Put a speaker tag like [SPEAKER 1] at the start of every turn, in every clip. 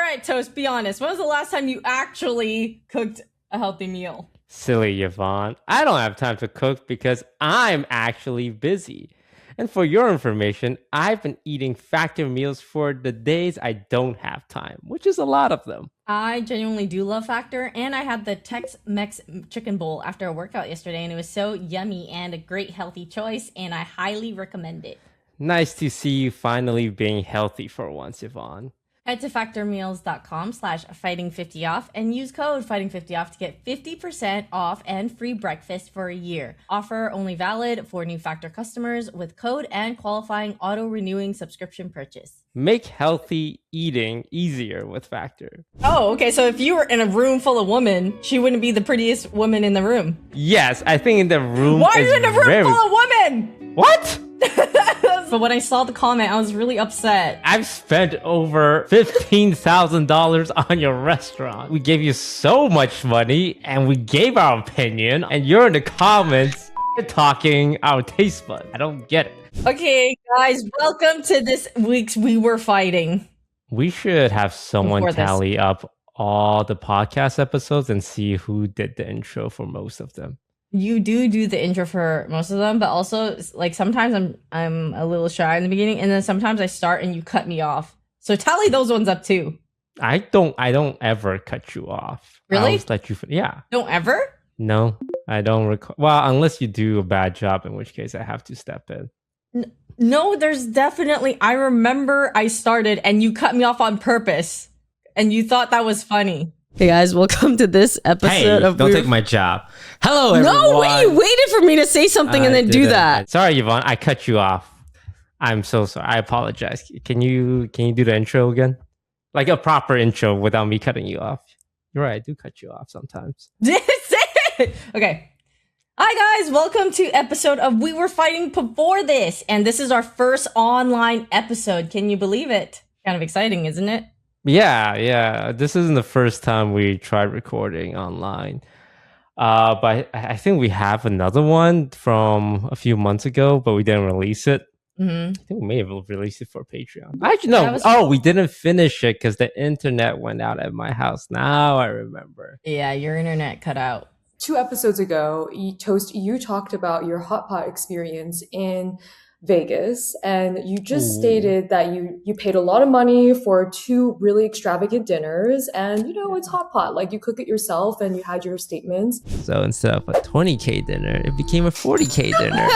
[SPEAKER 1] right, Toast, be honest. When was the last time you actually cooked a healthy meal?
[SPEAKER 2] Silly Yvonne. I don't have time to cook because I'm actually busy. And for your information, I've been eating factor meals for the days I don't have time, which is a lot of them.
[SPEAKER 1] I genuinely do love Factor, and I had the Tex-Mex chicken bowl after a workout yesterday, and it was so yummy and a great healthy choice, and I highly recommend it.
[SPEAKER 2] Nice to see you finally being healthy for once, Yvonne.
[SPEAKER 1] Head to factormeals.com/fighting50off and use code fighting50off to get 50% off and free breakfast for a year. Offer only valid for new Factor customers with code and qualifying auto-renewing subscription purchase.
[SPEAKER 2] Make healthy eating easier with Factor.
[SPEAKER 1] Oh, okay. So if you were in a room full of women, she wouldn't be the prettiest woman in the room.
[SPEAKER 2] Yes, I think in the room.
[SPEAKER 1] Why are you in a room full of women?
[SPEAKER 2] What?
[SPEAKER 1] But when I saw the comment, I was really upset.
[SPEAKER 2] I've spent over $15,000 on your restaurant. We gave you so much money and we gave our opinion, and you're in the comments talking our taste bud. I don't get it.
[SPEAKER 1] Okay, guys, welcome to this week's We Were Fighting.
[SPEAKER 2] We should have someone
[SPEAKER 1] Before this.
[SPEAKER 2] tally up all the podcast episodes and see who did the intro for most of them.
[SPEAKER 1] You do the intro for most of them, but also like sometimes I'm a little shy in the beginning, and then sometimes I start and you cut me off. So tally those ones up too.
[SPEAKER 2] I don't ever cut you off.
[SPEAKER 1] Really?
[SPEAKER 2] I always let you. Yeah.
[SPEAKER 1] Don't ever?
[SPEAKER 2] No, I don't. Well, unless you do a bad job, in which case I have to step in.
[SPEAKER 1] No, there's definitely. I remember I started and you cut me off on purpose, and you thought that was funny. Hey guys, welcome to this episode of
[SPEAKER 2] Don't take my job. Hello, everyone.
[SPEAKER 1] No, wait, you waited for me to say something and then do that.
[SPEAKER 2] Sorry, Yvonne, I cut you off. I'm so sorry. I apologize. Can you do the intro again? Like a proper intro without me cutting you off. You're right, I do cut you off sometimes.
[SPEAKER 1] Okay. Hi guys, welcome to episode of We Were Fighting Before This, and this is our first online episode. Can you believe it? Kind of exciting, isn't it?
[SPEAKER 2] Yeah. This isn't the first time we tried recording online. But I think we have another one from a few months ago, but we didn't release it.
[SPEAKER 1] Mm-hmm.
[SPEAKER 2] I think we may have released it for Patreon. Actually, no. We didn't finish it because the internet went out at my house. Now I remember.
[SPEAKER 1] Yeah, your internet cut out.
[SPEAKER 3] 2 episodes ago, Toast, you talked about your Hotpot experience in Vegas, and you just stated that you paid a lot of money for 2 really extravagant dinners, and it's Hotpot, like you cook it yourself and you had your statements.
[SPEAKER 2] So instead of a 20K dinner, it became a 40K dinner.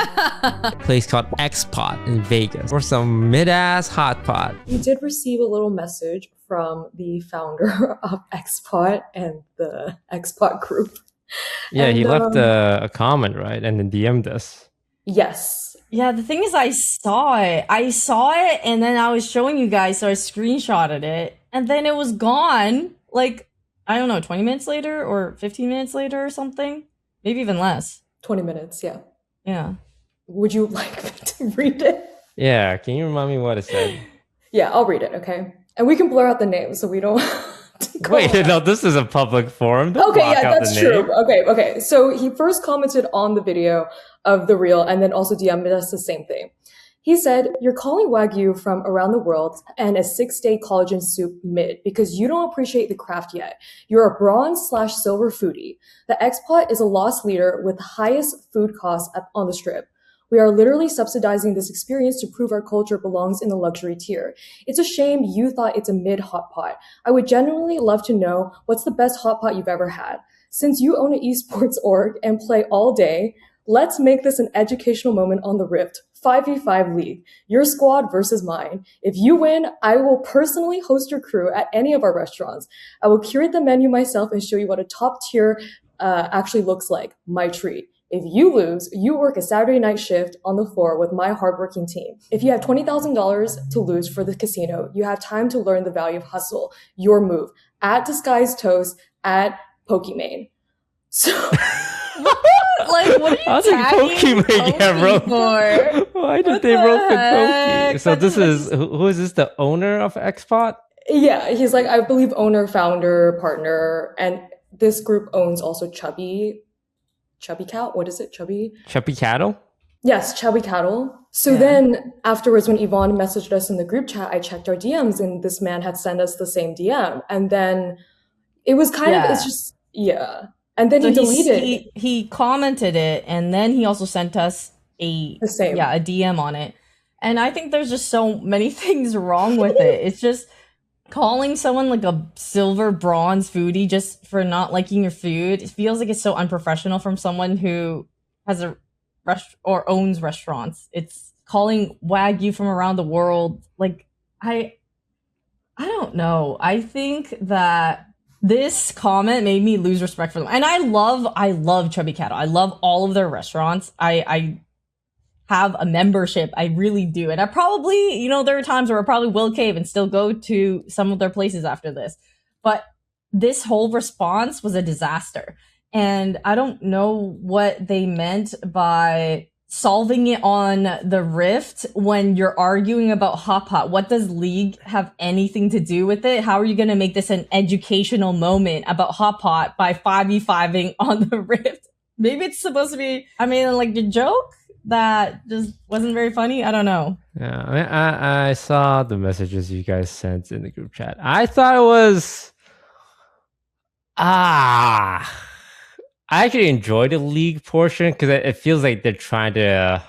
[SPEAKER 2] A place called Xpot in Vegas for some mid-ass Hotpot.
[SPEAKER 3] You did receive a little message from the founder of Xpot and the Xpot group.
[SPEAKER 2] Yeah,
[SPEAKER 3] and,
[SPEAKER 2] he left a comment, right? And then DM'd us.
[SPEAKER 3] Yes.
[SPEAKER 1] Yeah, the thing is I saw it and then I was showing you guys, so I screenshotted it and then it was gone, like, I don't know, 20 minutes later or 15 minutes later or something, maybe even less.
[SPEAKER 3] 20 minutes, yeah.
[SPEAKER 1] Yeah.
[SPEAKER 3] Would you like me to read it?
[SPEAKER 2] Yeah, can you remind me what it said?
[SPEAKER 3] Yeah, I'll read it, okay? And we can blur out the name so we don't
[SPEAKER 2] Wait, no, this is a public forum. Don't
[SPEAKER 3] okay, yeah,
[SPEAKER 2] out
[SPEAKER 3] that's
[SPEAKER 2] the
[SPEAKER 3] true.
[SPEAKER 2] name.
[SPEAKER 3] Okay. So he first commented on the video of the reel and then also DM'd us the same thing. He said, "You're calling Wagyu from around the world and a 6-day collagen soup mid because you don't appreciate the craft yet. You're a bronze/silver foodie. The Xpot is a loss leader with the highest food costs on the strip. We are literally subsidizing this experience to prove our culture belongs in the luxury tier. It's a shame you thought it's a mid Hotpot. I would genuinely love to know what's the best Hotpot you've ever had. Since you own an esports org and play all day, let's make this an educational moment on the Rift. 5v5 league. Your squad versus mine. If you win, I will personally host your crew at any of our restaurants. I will curate the menu myself and show you what a top tier actually looks like. My treat. If you lose, you work a Saturday night shift on the floor with my hardworking team. If you have $20,000 to lose for the casino, you have time to learn the value of hustle. Your move. At Disguised Toast, at Pokimane." So...
[SPEAKER 1] Like, what are you tagging Pokey for?
[SPEAKER 2] Why did they rope in Pokey? So this is, who is this, the owner of Xpot?
[SPEAKER 3] Yeah, he's like, I believe owner, founder, partner, and this group owns also Chubby Cow? What is it? Chubby
[SPEAKER 2] Cattle?
[SPEAKER 3] Yes, Chubby Cattle. So
[SPEAKER 1] Yeah.
[SPEAKER 3] then afterwards, when Yvonne messaged us in the group chat, I checked our DMs and this man had sent us the same DM. And then it was kind of, it's
[SPEAKER 1] Yeah.
[SPEAKER 3] just, yeah. And then
[SPEAKER 1] So
[SPEAKER 3] he deleted
[SPEAKER 1] he commented it, and then he also sent us a
[SPEAKER 3] the same.
[SPEAKER 1] a DM on it. And I think there's just so many things wrong with it. It's just calling someone like a silver bronze foodie just for not liking your food. It feels like it's so unprofessional from someone who has a or owns restaurants. It's calling Wagyu from around the world. Like I don't know. I think that this comment made me lose respect for them. And I love Chubby Cattle. I love all of their restaurants. I have a membership. I really do. And I probably, you know, there are times where I probably will cave and still go to some of their places after this. But this whole response was a disaster. And I don't know what they meant by solving it on the Rift when you're arguing about Hotpot. What does League have anything to do with it? How are you going to make this an educational moment about Hotpot by 5v5ing on the Rift? Maybe it's supposed to be, I mean, like a joke that just wasn't very funny. I don't know.
[SPEAKER 2] Yeah, I mean, I saw the messages you guys sent in the group chat. I thought it was I actually enjoy the League portion because it feels like they're trying to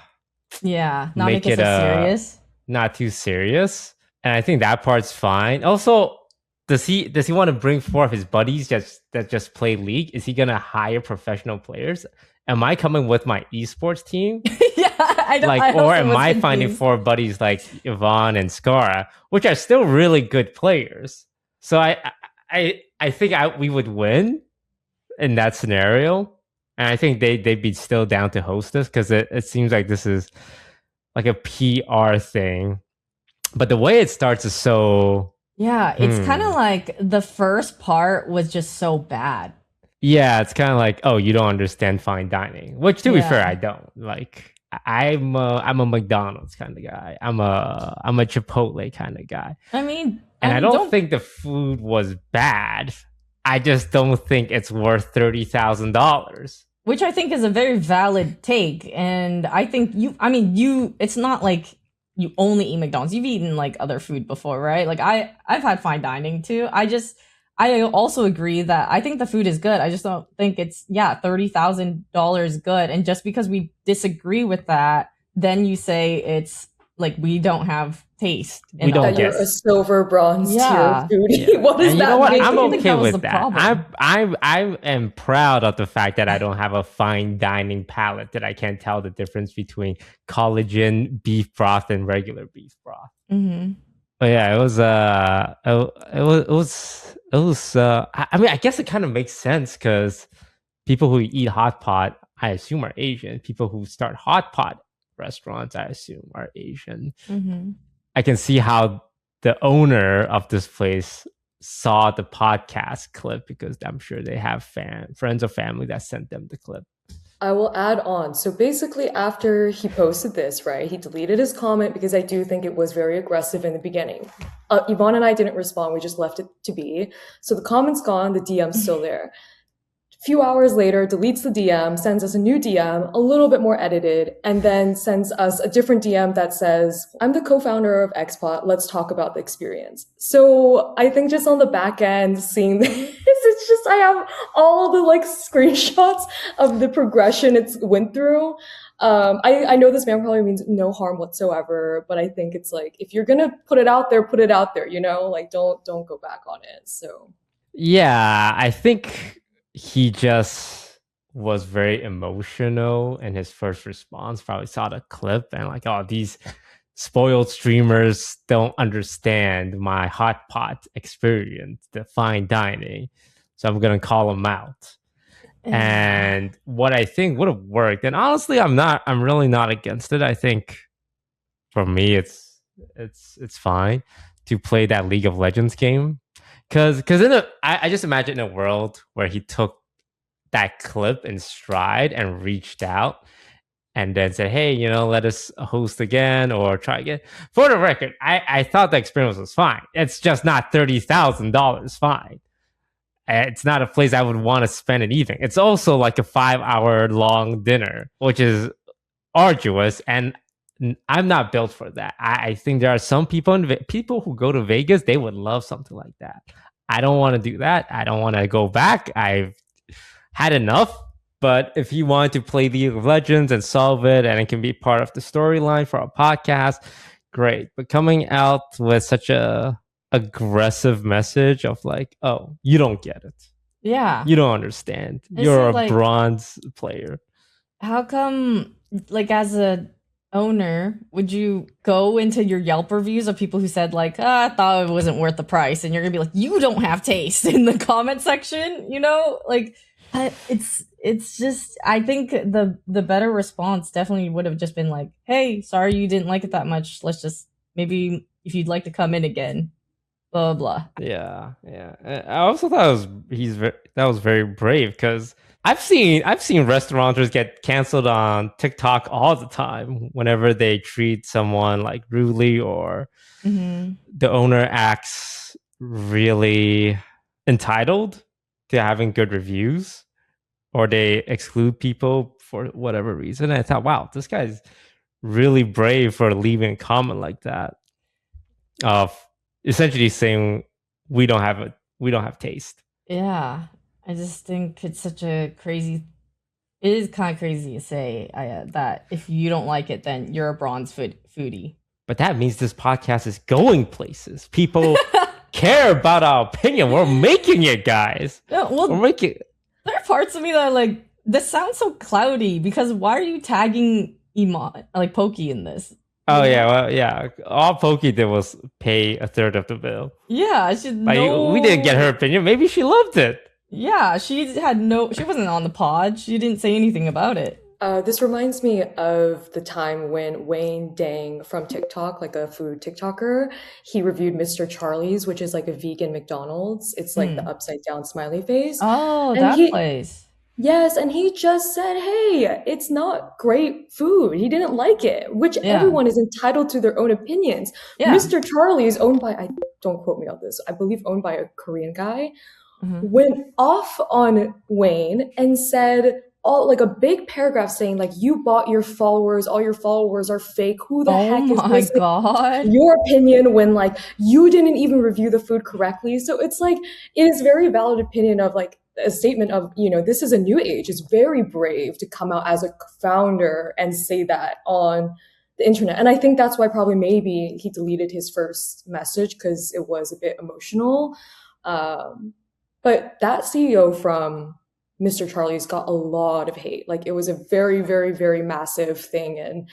[SPEAKER 1] not
[SPEAKER 2] make
[SPEAKER 1] make it
[SPEAKER 2] it
[SPEAKER 1] so serious.
[SPEAKER 2] not too serious, and I think that part's fine. Also, does he want to bring forth his buddies that just play League? Is he gonna hire professional players? Am I coming with my esports team?
[SPEAKER 1] I don't
[SPEAKER 2] Like, or am I finding 4 buddies like Yvonne and Scara, which are still really good players? So I think we would win in that scenario, and I think they'd be still down to host this because it seems like this is like a PR thing. But the way it starts is so
[SPEAKER 1] it's kind of like the first part was just so bad.
[SPEAKER 2] Yeah, it's kind of like, oh, you don't understand fine dining, which to be
[SPEAKER 1] Yeah.
[SPEAKER 2] fair, I don't. Like, I'm a McDonald's kind of guy. I'm a Chipotle kind of guy.
[SPEAKER 1] I mean,
[SPEAKER 2] And I don't think the food was bad. I just don't think it's worth $30,000.
[SPEAKER 1] which I think is a very valid take. And I think it's not like you only eat McDonald's. You've eaten like other food before, right? Like I've had fine dining too. I also agree that I think the food is good. I just don't think it's $30,000 good. And just because we disagree with that, then you say it's like we don't have taste.
[SPEAKER 2] We don't
[SPEAKER 3] that you're a silver bronze tier foodie.
[SPEAKER 2] Yeah.
[SPEAKER 3] What does
[SPEAKER 2] And
[SPEAKER 3] that
[SPEAKER 2] you know what?
[SPEAKER 3] mean?
[SPEAKER 2] I'm okay
[SPEAKER 1] that was
[SPEAKER 2] with
[SPEAKER 1] the
[SPEAKER 2] that.
[SPEAKER 1] problem.
[SPEAKER 2] I am proud of the fact that I don't have a fine dining palate that I can't tell the difference between collagen beef broth and regular beef broth.
[SPEAKER 1] Mm-hmm.
[SPEAKER 2] But yeah, it was I mean, I guess it kind of makes sense because people who eat Hotpot, I assume, are Asian. People who start Hotpot restaurants, I assume, are Asian.
[SPEAKER 1] Mm-hmm.
[SPEAKER 2] I can see how the owner of this place saw the podcast clip because I'm sure they have friends or family that sent them the clip.
[SPEAKER 3] I will add on. So basically, after he posted this, right, he deleted his comment because I do think it was very aggressive in the beginning. Yvonne and I didn't respond. We just left it to be. So the comment's gone. The DM's still there. A few hours later, deletes the DM, sends us a new DM, a little bit more edited, and then sends us a different DM that says, I'm the co-founder of Xpot. Let's talk about the experience. So I think just on the back end, seeing this, it's just, I have all the like screenshots of the progression it's went through. I know this man probably means no harm whatsoever, but I think it's like, if you're going to put it out there, you know, like don't go back on it. So
[SPEAKER 2] yeah, I think he just was very emotional in his first response. Probably saw the clip and like, oh, these spoiled streamers don't understand my Hotpot experience, the fine dining. So I'm gonna call them out. And what I think would have worked, and honestly, I'm really not against it. I think for me, it's fine to play that League of Legends game. Because I just imagine a world where he took that clip in stride and reached out and then said, hey, you know, let us host again or try again. For the record, I thought the experience was fine. It's just not $30,000 fine. It's not a place I would want to spend an evening. It's also like a 5-hour long dinner, which is arduous. And I'm not built for that. I think there are some people people who go to Vegas, they would love something like that. I don't want to do that. I don't want to go back. I've had enough. But if you want to play League of Legends and solve it, and it can be part of the storyline for a podcast, great. But coming out with such a aggressive message of like, oh, you don't get it.
[SPEAKER 1] Yeah.
[SPEAKER 2] You don't understand. You're a bronze player.
[SPEAKER 1] How come, like, as a owner, would you go into your Yelp reviews of people who said like, I thought it wasn't worth the price, and you're gonna be like, you don't have taste in the comment section, you know? Like, it's just, I think the better response definitely would have just been like, hey, sorry you didn't like it that much. Let's just, maybe if you'd like to come in again, blah blah.
[SPEAKER 2] Yeah. I also thought that was very brave, because I've seen restaurateurs get canceled on TikTok all the time whenever they treat someone like rudely, or the owner acts really entitled to having good reviews, or they exclude people for whatever reason. And I thought, wow, this guy's really brave for leaving a comment like that, of essentially saying we don't have taste.
[SPEAKER 1] Yeah, I just think it's such a crazy. It is kind of crazy to say that if you don't like it, then you're a bronze foodie.
[SPEAKER 2] But that means this podcast is going places. People care about our opinion. We're making it, guys.
[SPEAKER 1] Yeah, well,
[SPEAKER 2] we're making.
[SPEAKER 1] There are parts of me that are like, this sounds so cloudy, because why are you tagging Yvonne, like Pokey, in this?
[SPEAKER 2] Oh yeah, well yeah. All Pokey did was pay a third of the bill.
[SPEAKER 1] Yeah,
[SPEAKER 2] we didn't get her opinion. Maybe she loved it.
[SPEAKER 1] Yeah, she wasn't on the pod. She didn't say anything about it.
[SPEAKER 3] This reminds me of the time when Wayne Dang from TikTok, like a food TikToker, he reviewed Mr.Charlies, which is like a vegan McDonald's. It's like the upside down smiley face.
[SPEAKER 1] Oh,
[SPEAKER 3] and
[SPEAKER 1] that place.
[SPEAKER 3] Yes, and he just said, hey, it's not great food. He didn't like it, which everyone is entitled to their own opinions. Yeah. Mr.Charlies, owned by, don't quote me on this, I believe owned by a Korean guy, went off on Wayne and said, like a big paragraph saying like, you bought your followers, all your followers are fake. Who the heck is
[SPEAKER 1] this? Oh my God.
[SPEAKER 3] Your opinion when like you didn't even review the food correctly. So it's like, it is very valid opinion of like a statement of, this is a new age. It's very brave to come out as a founder and say that on the internet. And I think that's why probably maybe he deleted his first message, because it was a bit emotional. But that CEO from Mr.Charlies got a lot of hate. Like, it was a very, very, very massive thing. And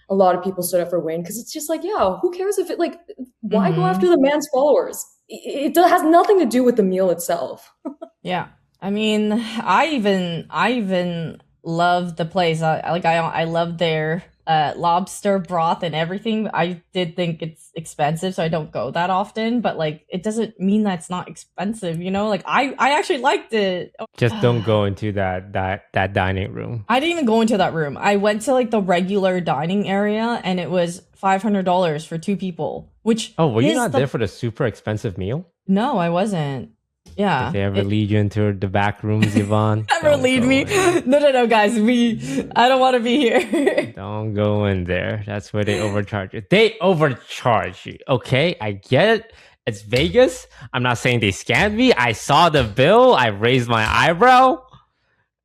[SPEAKER 3] a lot of people stood up for Wayne, because it's just like, yeah, who cares if it, like, why go after the man's followers? It has nothing to do with the meal itself.
[SPEAKER 1] Yeah. I mean, I even love the place. I love their lobster broth and everything. I did think it's expensive, so I don't go that often, but like, it doesn't mean that it's not expensive, like I actually liked it.
[SPEAKER 2] Just don't go into that dining room.
[SPEAKER 1] I didn't even go into that room. I went to like the regular dining area, and it was $500 for 2 people, which
[SPEAKER 2] were you not there for the super expensive meal?
[SPEAKER 1] No, I wasn't. Yeah.
[SPEAKER 2] Did they ever lead you into the back rooms, Yvonne?
[SPEAKER 1] Never lead me. No, guys. I don't want to be here.
[SPEAKER 2] Don't go in there. That's where they overcharge you. They overcharge you. Okay, I get it. It's Vegas. I'm not saying they scammed me. I saw the bill. I raised my eyebrow.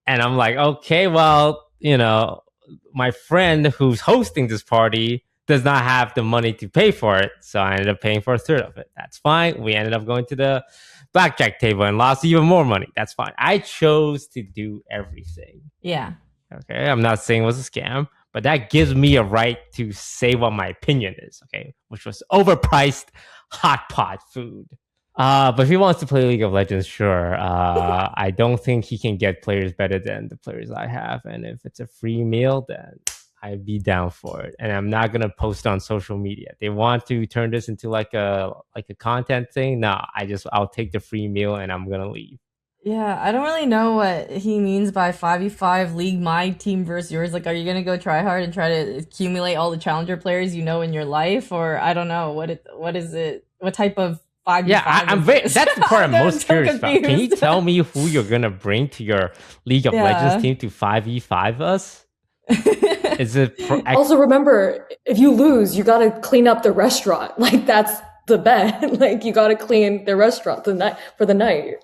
[SPEAKER 2] And I'm like, okay, well, my friend who's hosting this party does not have the money to pay for it. So I ended up paying for a third of it. That's fine. We ended up going to the blackjack table and lost even more money. That's fine. I chose to do everything.
[SPEAKER 1] Yeah.
[SPEAKER 2] Okay. I'm not saying it was a scam, but that gives me a right to say what my opinion is. Okay. Which was overpriced Hotpot food. But if he wants to play League of Legends, sure. I don't think he can get players better than the players I have. And if it's a free meal, then I'd be down for it. And I'm not gonna post on social media. They want to turn this into like a content thing. No, I'll take the free meal and I'm gonna leave.
[SPEAKER 1] Yeah, I don't really know what he means by 5v5 league, my team versus yours. Like, are you gonna go try hard and try to accumulate all the challenger players in your life, or I don't know what is it? What type of 5v5?
[SPEAKER 2] Yeah, that's the part I'm most curious about. Can you tell me who you're gonna bring to your League of Legends team to 5v5 us? Is it
[SPEAKER 3] Also, remember, if you lose, you gotta clean up the restaurant. Like, that's the bet. Like, you gotta clean the restaurant for the night.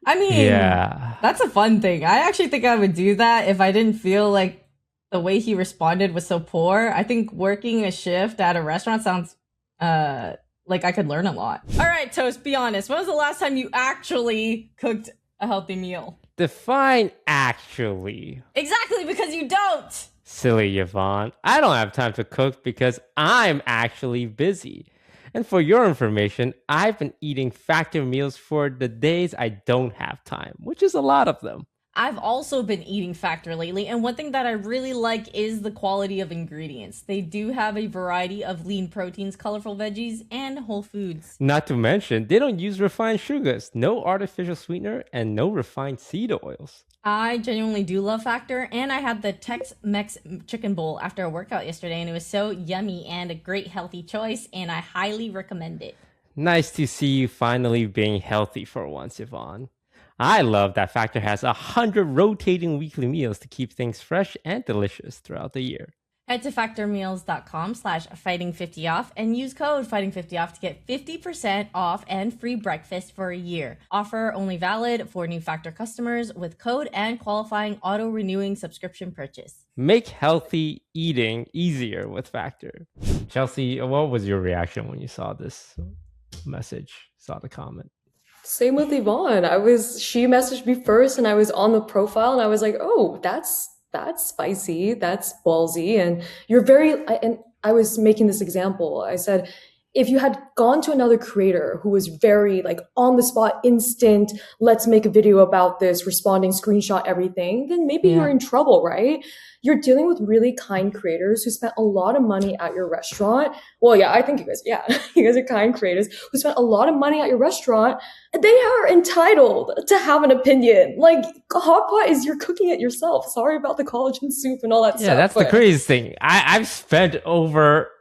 [SPEAKER 1] I mean,
[SPEAKER 2] Yeah.
[SPEAKER 1] that's a fun thing. I actually think I would do that if I didn't feel like the way he responded was so poor. I think working a shift at a restaurant sounds like I could learn a lot. All right, Toast, be honest. When was the last time you actually cooked a healthy meal?
[SPEAKER 2] Define actually.
[SPEAKER 1] Exactly, because you don't.
[SPEAKER 2] Silly Yvonne. I don't have time to cook because I'm actually busy. And for your information, I've been eating factor meals for the days I don't have time, which is a lot of them.
[SPEAKER 1] I've also been eating Factor lately, and one thing that I really like is the quality of ingredients. They do have a variety of lean proteins, colorful veggies, and whole foods.
[SPEAKER 2] Not to mention, they don't use refined sugars, no artificial sweetener, and no refined seed oils.
[SPEAKER 1] I genuinely do love Factor, and I had the Tex-Mex chicken bowl after a workout yesterday, and it was so yummy and a great healthy choice, and I highly recommend it.
[SPEAKER 2] Nice to see you finally being healthy for once, Yvonne. I love that Factor has 100 rotating weekly meals to keep things fresh and delicious throughout the year.
[SPEAKER 1] Head to factormeals.com/fighting50off and use code fighting50off to get 50% off and free breakfast for a year. Offer only valid for new Factor customers with code and qualifying auto-renewing subscription purchase.
[SPEAKER 2] Make healthy eating easier with Factor. Chelsea, what was your reaction when you saw this message, saw the comment?
[SPEAKER 3] Same with Yvonne. She messaged me first and I was on the profile and I was like, oh, that's spicy, that's ballsy. And and I was making this example. I said, if you had gone to another creator who was very like on the spot, instant, let's make a video about this, responding, screenshot everything, then maybe you're in trouble, right? You're dealing with really kind creators who spent a lot of money at your restaurant. Well, yeah, I think you guys are kind creators who spent a lot of money at your restaurant. They are entitled to have an opinion. Like, Hotpot is you're cooking it yourself. Sorry about the collagen soup and all that stuff.
[SPEAKER 2] Yeah, that's the craziest thing. I've spent over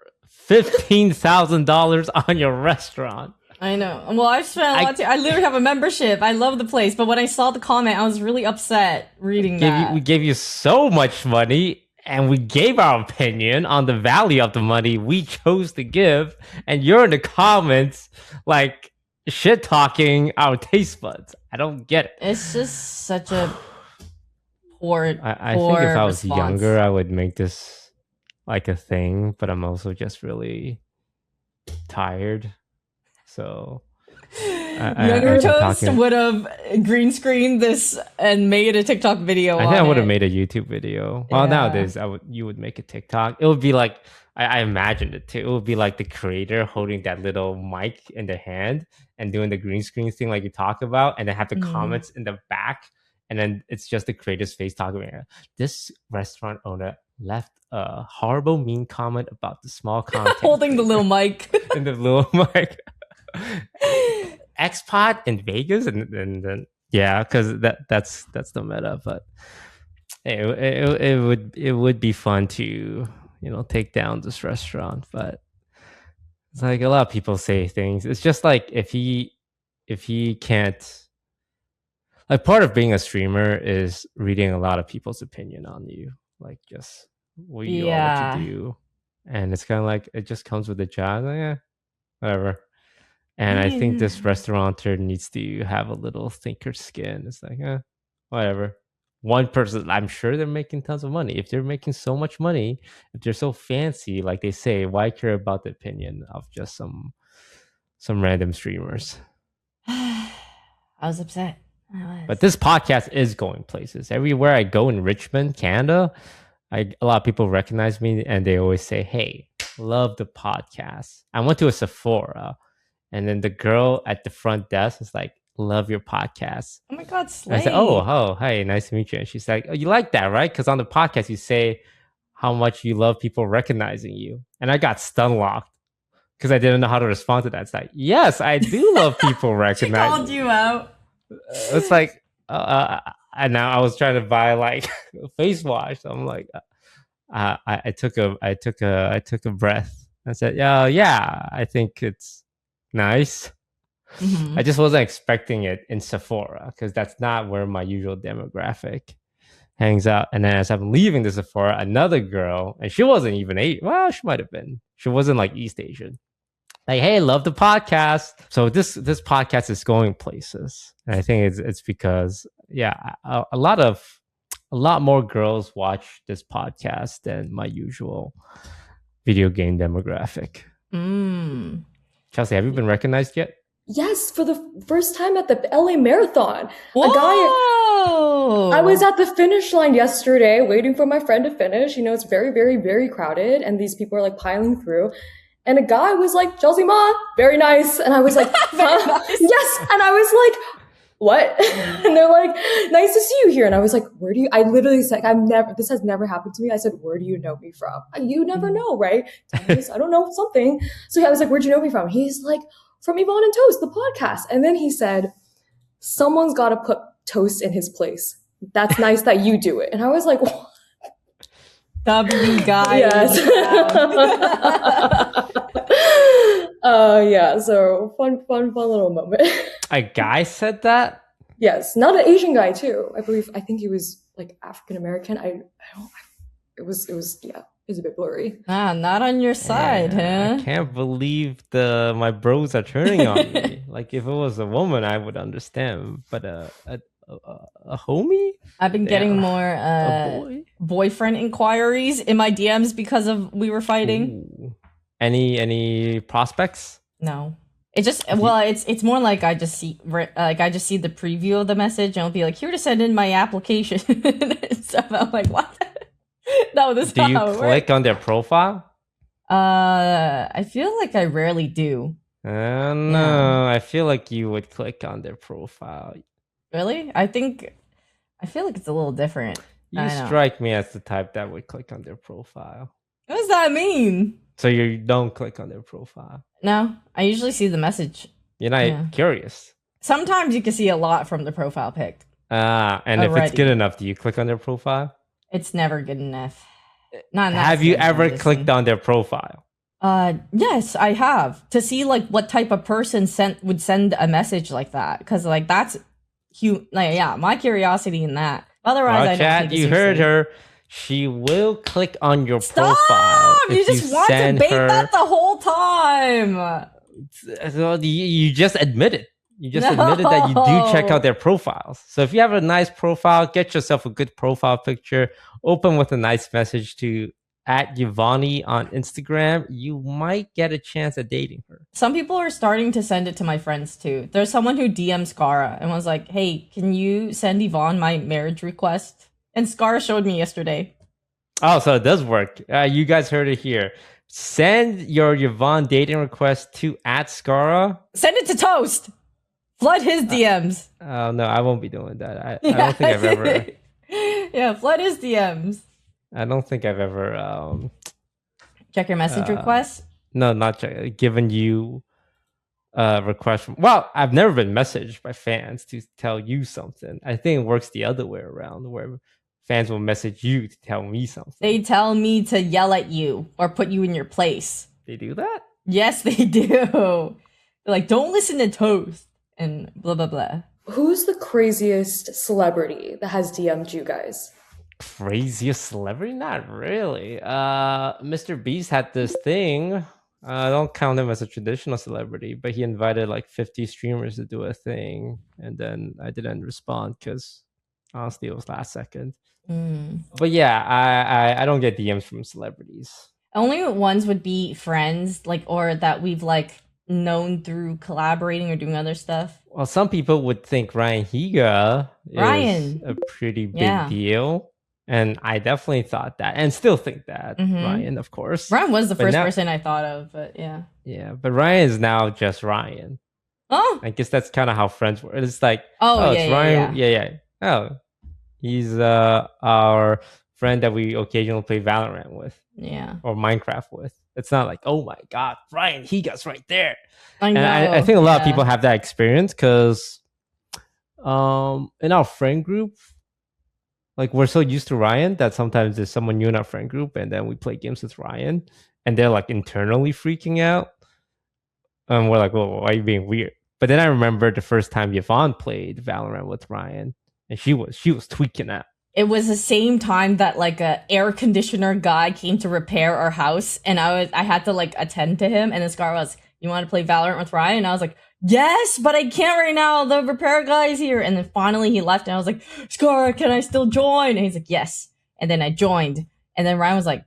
[SPEAKER 2] $15,000 on your restaurant.
[SPEAKER 1] I know. Well, I've spent a lot too. I literally have a membership. I love the place. But when I saw the comment, I was really upset reading that.
[SPEAKER 2] We gave you so much money, and we gave our opinion on the value of the money we chose to give. And you're in the comments, like, shit talking our taste buds. I don't get it.
[SPEAKER 1] It's just such a poor
[SPEAKER 2] I think if I was
[SPEAKER 1] response.
[SPEAKER 2] younger, I would make this like a thing, but I'm also just really tired. So
[SPEAKER 1] Younger Toast would have green screened this and made a TikTok video.
[SPEAKER 2] I think I would have made a YouTube video. Well, nowadays you would make a TikTok. It would be like I imagined it too. It would be like the creator holding that little mic in their hand and doing the green screen thing like you talk about, and then have the comments in the back, and then it's just the creator's face talking about this restaurant owner left a horrible mean comment about the small content
[SPEAKER 1] holding the little mic
[SPEAKER 2] and the little mic. Xpot in Vegas, and then because that's the meta. But it would be fun to take down this restaurant. But it's like a lot of people say things. It's just like if he can't, like, part of being a streamer is reading a lot of people's opinion on you, like just what you do, and it's kind of like it just comes with the job. Like, whatever. And I think this restaurateur needs to have a little thinker skin. It's like, whatever. One person, I'm sure they're making tons of money. If they're making so much money, if they're so fancy, like they say, why care about the opinion of just some random streamers?
[SPEAKER 1] I was upset.
[SPEAKER 2] But this podcast is going places. Everywhere I go in Richmond, Canada, a lot of people recognize me and they always say, hey, love the podcast. I went to a Sephora. And then the girl at the front desk was like, love your podcast.
[SPEAKER 1] Oh my God, Slay.
[SPEAKER 2] I said, oh, hey, nice to meet you. And she's like, oh, you like that, right? Because on the podcast, you say how much you love people recognizing you. And I got stun locked because I didn't know how to respond to that. It's like, yes, I do love people recognizing.
[SPEAKER 1] She called you out.
[SPEAKER 2] It's like, and now I was trying to buy like face wash. So I'm like, I took a breath. I said, yeah, I think it's nice. I just wasn't expecting it in Sephora because that's not where my usual demographic hangs out. And then as I'm leaving the Sephora, another girl, and she wasn't even Asian. Well, she might have been. She wasn't like East Asian. Like, hey, love the podcast. So this podcast is going places. And I think it's because, a lot more girls watch this podcast than my usual video game demographic. Chelsea, have you been recognized yet?
[SPEAKER 3] Yes, for the first time at the LA Marathon.
[SPEAKER 1] Whoa!
[SPEAKER 3] I was at the finish line yesterday waiting for my friend to finish. You know, it's very, very, very crowded and these people are like piling through. And a guy was like, Chelsea Ma, very nice. And I was like, huh? Nice. Yes. And I was like, what? And they're like, nice to see you here. And I was like, I literally said, this has never happened to me. I said, where do you know me from? You never know, right? I don't know, something. So I was like, where'd you know me from? He's like, from Yvonne and Toast, the podcast. And then he said, someone's got to put Toast in his place. That's nice that you do it. And I was like, what?
[SPEAKER 1] W guy.
[SPEAKER 3] Yes. Yeah. So fun little moment.
[SPEAKER 2] A guy said that?
[SPEAKER 3] Yes. Not an Asian guy too. I think he was like African American. It was a bit blurry.
[SPEAKER 1] Not on your side, huh?
[SPEAKER 2] I can't believe my bros are turning on me. Like if it was a woman, I would understand, but a homie?
[SPEAKER 1] I've been getting more boyfriend inquiries in my DMs because of we were fighting.
[SPEAKER 2] Ooh. Any prospects?
[SPEAKER 1] No. It just it's more like I just see the preview of the message and it'll be like, here to send in my application and stuff. I'm like, what? No, this.
[SPEAKER 2] Do you click on their profile?
[SPEAKER 1] I feel like I rarely do.
[SPEAKER 2] No, I feel like you would click on their profile.
[SPEAKER 1] Really? I feel like it's a little different.
[SPEAKER 2] You strike me as the type that would click on their profile.
[SPEAKER 1] What does that mean?
[SPEAKER 2] So you don't click on their profile?
[SPEAKER 1] No, I usually see the message.
[SPEAKER 2] You're not curious?
[SPEAKER 1] Sometimes you can see a lot from the profile pic.
[SPEAKER 2] And if it's good enough, do you click on their profile?
[SPEAKER 1] It's never good enough.
[SPEAKER 2] Have you ever clicked on their profile?
[SPEAKER 1] Yes, I have, to see like what type of person would send a message like that, because like that's my curiosity in that. Otherwise, I don't think
[SPEAKER 2] you heard her. She will click on your profile.
[SPEAKER 1] You just want to bait that the whole time.
[SPEAKER 2] You just admitted. You just admitted that you do check out their profiles. So if you have a nice profile, get yourself a good profile picture, open with a nice message to @Yvonne on Instagram. You might get a chance at dating her.
[SPEAKER 1] Some people are starting to send it to my friends too. There's someone who DM'd Skara and was like, hey, can you send Yvonne my marriage request? And Skara showed me yesterday.
[SPEAKER 2] Oh, so it does work. You guys heard it here. Send your Yvonne dating request to @Skara.
[SPEAKER 1] Send it to Toast. Flood his DMs.
[SPEAKER 2] Oh, no, I won't be doing that. I don't think I've ever...
[SPEAKER 1] Yeah, flood his DMs.
[SPEAKER 2] I don't think I've ever...
[SPEAKER 1] check your message requests?
[SPEAKER 2] No, not check. Given you a request from... Well, I've never been messaged by fans to tell you something. I think it works the other way around, where fans will message you to tell me something.
[SPEAKER 1] They tell me to yell at you or put you in your place.
[SPEAKER 2] They do that?
[SPEAKER 1] Yes, they do. They're like, don't listen to Toast. And blah, blah, blah.
[SPEAKER 3] Who's the craziest celebrity that has DM'd you guys?
[SPEAKER 2] Craziest celebrity? Not really. Mr. Beast had this thing. I don't count him as a traditional celebrity, but he invited like 50 streamers to do a thing. And then I didn't respond because honestly, it was last second. But yeah, I don't get DMs from celebrities. Only
[SPEAKER 1] ones would be friends, like, or that we've like known through collaborating or doing other stuff. Well, some people would think Ryan Higa is a pretty big deal. And I definitely thought that and still think that. Ryan, of course. Ryan was the first person I thought of, but yeah. Yeah, but Ryan is now just Ryan. Oh. I guess that's kind of how friends work. It's like, it's Ryan. Yeah. Oh, he's our friend that we occasionally play Valorant with. Yeah. Or Minecraft with. It's not like, oh my God, Ryan Higa's right there. I know. And I think a lot of people have that experience because in our friend group, like we're so used to Ryan that sometimes there's someone new in our friend group and then we play games with Ryan and they're like internally freaking out. And we're like, well, why are you being weird? But then I remember the first time Yvonne played Valorant with Ryan and she was tweaking out. it was the same time that like a air conditioner guy came to repair our house, and I had to like attend to him, and then Scar was, you want to play Valorant with Ryan? And I was like, yes, but I can't right now. The repair guy's here. And then finally he left, and I was like, Scar, can I still join? And he's like, yes. And then I joined, and then Ryan was like,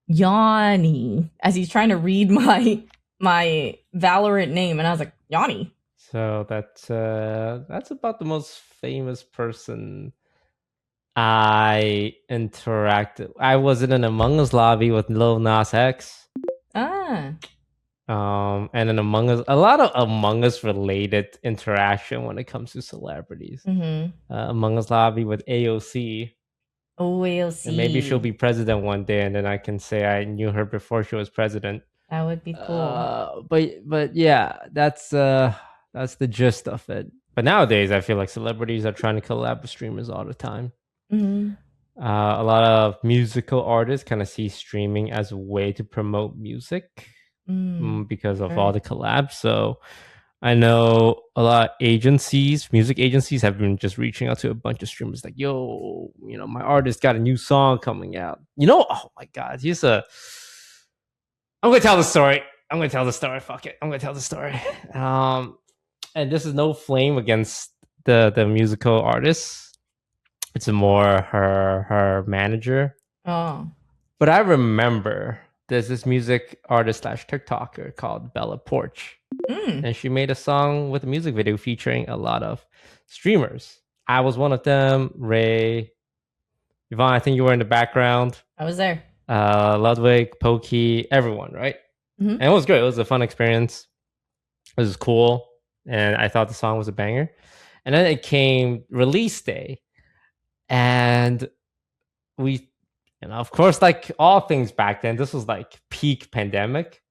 [SPEAKER 1] Yanni, as he's trying to read my Valorant name, and I was like, Yanni.
[SPEAKER 2] So that's about the most famous person I interacted. I was in an Among Us lobby with Lil Nas X.
[SPEAKER 1] Ah.
[SPEAKER 2] And an Among Us, a lot of Among Us related interaction when it comes to celebrities. Among Us lobby with AOC.
[SPEAKER 1] Oh, AOC.
[SPEAKER 2] And maybe she'll be president one day, and then I can say I knew her before she was president.
[SPEAKER 1] That would be cool.
[SPEAKER 2] But yeah, that's the gist of it. But nowadays, I feel like celebrities are trying to collab with streamers all the time. A lot of musical artists kind of see streaming as a way to promote music because of all the collabs. So I know a lot of music agencies have been just reaching out to a bunch of streamers like, yo, my artist got a new song coming out. Oh my God, I'm going to tell the story. Fuck it. I'm going to tell the story. And this is no flame against the musical artist. It's more her manager.
[SPEAKER 1] Oh.
[SPEAKER 2] But I remember there's this music artist / TikToker called Poarch. And she made a song with a music video featuring a lot of streamers. I was one of them. Ray, Yvonne, I think you were in the background.
[SPEAKER 1] I was there.
[SPEAKER 2] Ludwig, Pokey, everyone, right? And it was great. It was a fun experience. It was cool. And I thought the song was a banger. And then it came release day. And we, of course, like all things back then, this was like peak pandemic.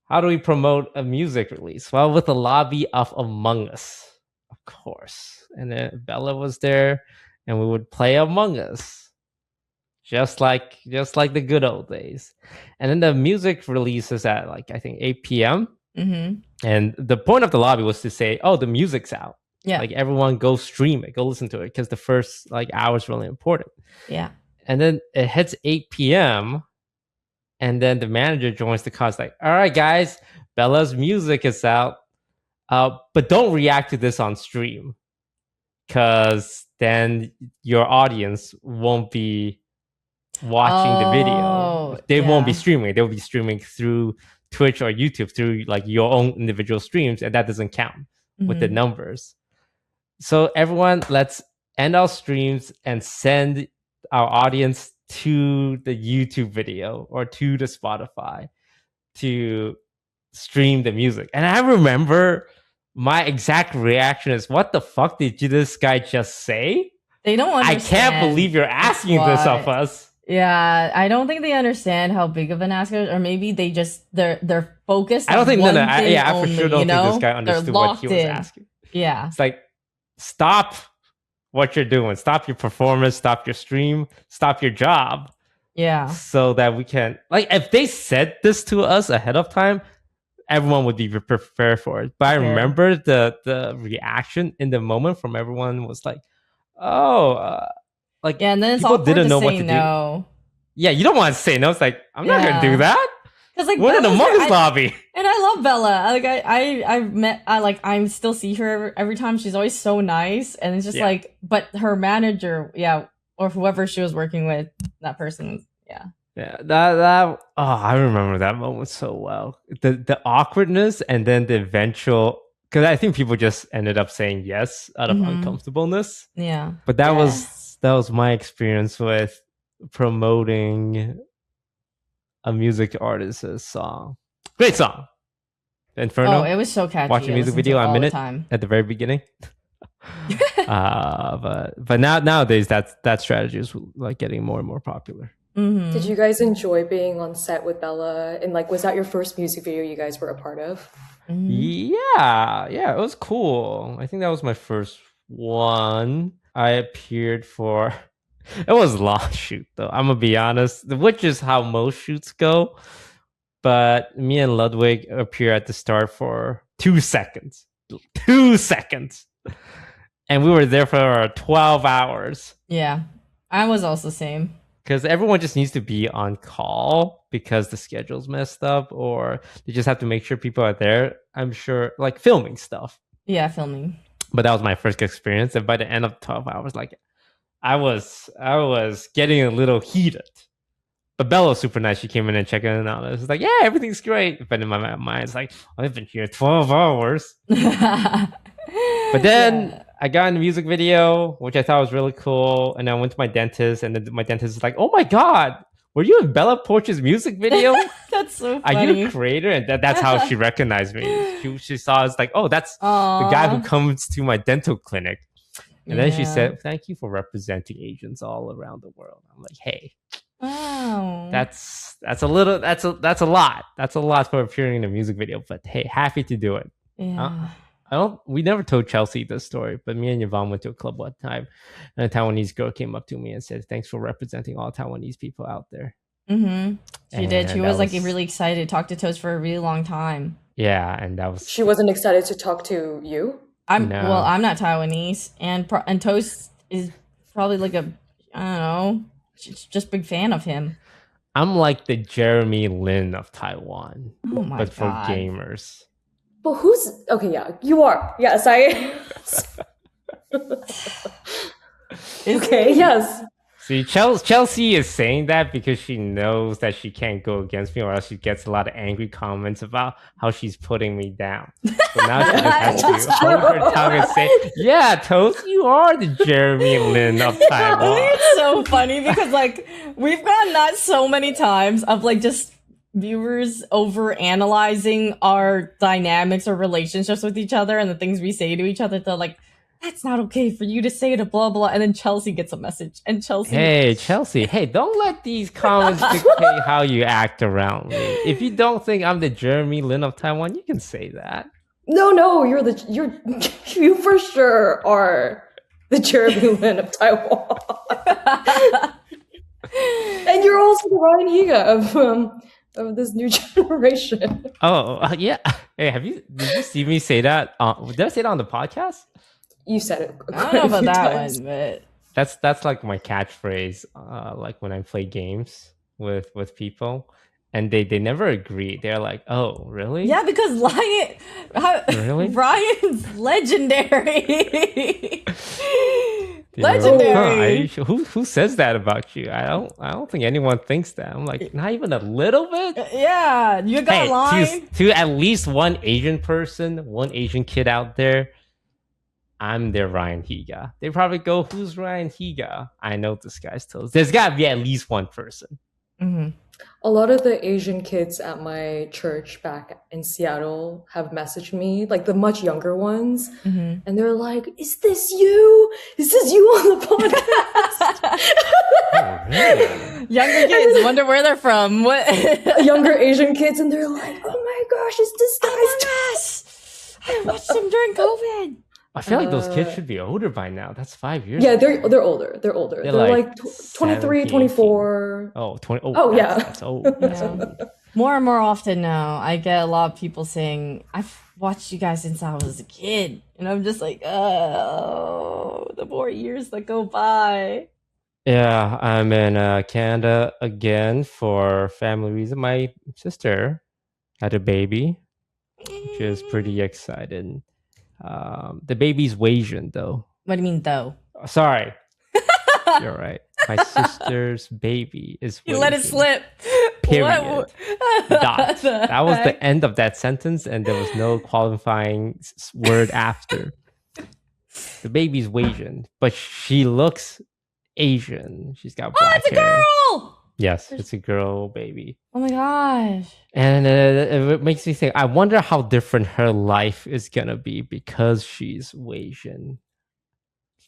[SPEAKER 2] How do we promote a music release? Well, with the lobby of Among Us, of course. And then Bella was there, and we would play Among Us, just like the good old days. And then the music releases at like I think 8 p.m. And the point of the lobby was to say, "Oh, the music's out. Yeah, like everyone go stream it, go listen to it, because the first like hour is really important."
[SPEAKER 1] Yeah.
[SPEAKER 2] And then it hits 8 p.m. And then the manager joins the call. It's like, all right, guys, Bella's music is out. But don't react to this on stream, because then your audience won't be watching the video. They won't be streaming. They'll be streaming through Twitch or YouTube, through like your own individual streams. And that doesn't count with the numbers. So everyone, let's end our streams and send our audience to the YouTube video or to the Spotify to stream the music. And I remember my exact reaction is, what the fuck did this guy just say?
[SPEAKER 1] They don't understand.
[SPEAKER 2] I can't believe you're asking this of us.
[SPEAKER 1] Yeah, I don't think they understand how big of an ask it is, or maybe they just they're focused.
[SPEAKER 2] I don't think
[SPEAKER 1] I
[SPEAKER 2] for sure don't think this guy understood what he was asking.
[SPEAKER 1] Yeah,
[SPEAKER 2] it's like, stop what you're doing, stop your performance, stop your stream, stop your job.
[SPEAKER 1] Yeah,
[SPEAKER 2] so that we can, like, if they said this to us ahead of time, everyone would be prepared for it. But I remember the reaction in the moment from everyone was like, oh, like,
[SPEAKER 1] yeah, and then it's
[SPEAKER 2] people didn't know what to
[SPEAKER 1] do.
[SPEAKER 2] Yeah, you don't want to say no. It's like, I'm not gonna do that.
[SPEAKER 1] Because like
[SPEAKER 2] we're in the Among Us lobby,
[SPEAKER 1] and I love Bella. I still see her every time. She's always so nice, and it's just like, but her manager, or whoever she was working with, that person,
[SPEAKER 2] that I remember that moment so well. The awkwardness, and then the eventual, because I think people just ended up saying yes out of uncomfortableness.
[SPEAKER 1] Yeah,
[SPEAKER 2] but that was my experience with promoting a music artist's song. Great song, Inferno.
[SPEAKER 1] Oh, it was so catchy.
[SPEAKER 2] Watch the music video a minute at the very beginning. But nowadays that strategy is like getting more and more popular.
[SPEAKER 3] Did you guys enjoy being on set with Bella? And like, was that your first music video you guys were a part of?
[SPEAKER 2] Yeah, it was cool. I think that was my first one. I appeared for. It was a long shoot, though. I'm gonna be honest, which is how most shoots go. But me and Ludwig appear at the start for 2 seconds. 2 seconds. And we were there for 12 hours.
[SPEAKER 1] Yeah. I was also same.
[SPEAKER 2] Because everyone just needs to be on call because the schedule's messed up, or they just have to make sure people are there. I'm sure, like filming stuff.
[SPEAKER 1] Yeah, filming.
[SPEAKER 2] But that was my first experience, and by the end of 12 hours, like I was getting a little heated. But Bella was super nice. She came in and checked in on us. It's like, yeah, everything's great. But in my mind, it's like, I've been here 12 hours. But then I got in the music video, which I thought was really cool. And I went to my dentist, and then my dentist is like, oh my God, were you in Bella Poarch's music video?
[SPEAKER 1] That's so
[SPEAKER 2] Are
[SPEAKER 1] funny.
[SPEAKER 2] you a creator? And that's how she recognized me. She saw us like, oh, that's the guy who comes to my dental clinic. And then she said, thank you for representing Asians all around the world. I'm like, hey.
[SPEAKER 1] Wow.
[SPEAKER 2] That's a lot. That's a lot for appearing in a music video, but hey, happy to do it.
[SPEAKER 1] Yeah.
[SPEAKER 2] We never told Chelsea this story, but me and Yvonne went to a club one time, and a Taiwanese girl came up to me and said, thanks for representing all Taiwanese people out there.
[SPEAKER 1] Mm-hmm. She did. She was like
[SPEAKER 2] was
[SPEAKER 1] really excited to talk to Toast for a really long time.
[SPEAKER 2] Yeah, and that was...
[SPEAKER 3] She wasn't excited to talk to you?
[SPEAKER 1] Well, I'm not Taiwanese, and Toast is probably like a, I don't know, just big fan of him.
[SPEAKER 2] I'm like the Jeremy Lin of Taiwan,
[SPEAKER 1] Oh my
[SPEAKER 2] but for
[SPEAKER 1] God.
[SPEAKER 2] gamers.
[SPEAKER 3] But who's... Okay, yeah, you are. Yes, I... Okay, yes.
[SPEAKER 2] See, Chelsea is saying that because she knows that she can't go against me, or else she gets a lot of angry comments about how she's putting me down. So now she just has to hold her tongue and say, yeah, Toast, you are the Jeremy Lin of Taiwan.
[SPEAKER 1] It's so funny because like we've gotten that so many times of like just viewers over analyzing our dynamics or relationships with each other and the things we say to each other. They're like, that's not okay for you to say to blah blah, and then Chelsea gets a message, and Chelsea,
[SPEAKER 2] hey Chelsea, hey, don't let these comments dictate how you act around me. If you don't think I'm the Jeremy Lin of Taiwan, you can say that.
[SPEAKER 3] No, you for sure are the Jeremy Lin of Taiwan. And you're also the Ryan Higa of this new generation.
[SPEAKER 2] Oh, yeah. Hey, did you see me say that? Did I say that on the podcast?
[SPEAKER 3] You said it.
[SPEAKER 1] I don't know about that one, but
[SPEAKER 2] That's like my catchphrase. Like when I play games with people, and they never agree. They're like, "Oh, really?"
[SPEAKER 1] yeah, because
[SPEAKER 2] Really?
[SPEAKER 1] Ryan's legendary.
[SPEAKER 2] You know,
[SPEAKER 1] Legendary.
[SPEAKER 2] who says that about you? I don't think anyone thinks that. I'm like, not even a little bit.
[SPEAKER 1] Yeah, you got line.
[SPEAKER 2] To at least one Asian person, one Asian kid out there, I'm their Ryan Higa. They probably go, who's Ryan Higa? I know this guy's Toast. There's got to be at least one person.
[SPEAKER 1] Mm-hmm.
[SPEAKER 3] A lot of the Asian kids at my church back in Seattle have messaged me, like the much younger ones, and they're like, "Is this you? Is this you on the podcast?"
[SPEAKER 2] Oh, really?
[SPEAKER 1] Younger kids wonder where they're from. What?
[SPEAKER 3] Younger Asian kids, and they're like, "Oh my gosh, is this guy's?"
[SPEAKER 1] I watched them during COVID.
[SPEAKER 2] I feel like those kids should be older by now. That's 5 years
[SPEAKER 3] Yeah,
[SPEAKER 2] ago.
[SPEAKER 3] they're older. They're older. They're like 23, 24.
[SPEAKER 2] Oh, 20.
[SPEAKER 3] Oh, yeah.
[SPEAKER 2] That's old. That's old.
[SPEAKER 1] More and more often now, I get a lot of people saying, I've watched you guys since I was a kid. And I'm just like, oh, the more years that go by.
[SPEAKER 2] Yeah, I'm in Canada again for family reason. My sister had a baby, which is pretty exciting. The baby's Waisan, though.
[SPEAKER 1] What do you mean, though?
[SPEAKER 2] Sorry. You're right. My sister's baby is Waisan.
[SPEAKER 1] You let it slip.
[SPEAKER 2] Period.
[SPEAKER 1] What?
[SPEAKER 2] Dot.
[SPEAKER 1] The
[SPEAKER 2] That was the
[SPEAKER 1] heck?
[SPEAKER 2] end of that sentence, and there was no qualifying word after. The baby's Waisan, but she looks Asian. She's got black
[SPEAKER 1] Oh, it's a
[SPEAKER 2] hair.
[SPEAKER 1] girl!
[SPEAKER 2] Yes, it's a girl baby.
[SPEAKER 1] Oh my gosh.
[SPEAKER 2] And it makes me think, I wonder how different her life is going to be because she's Waisan.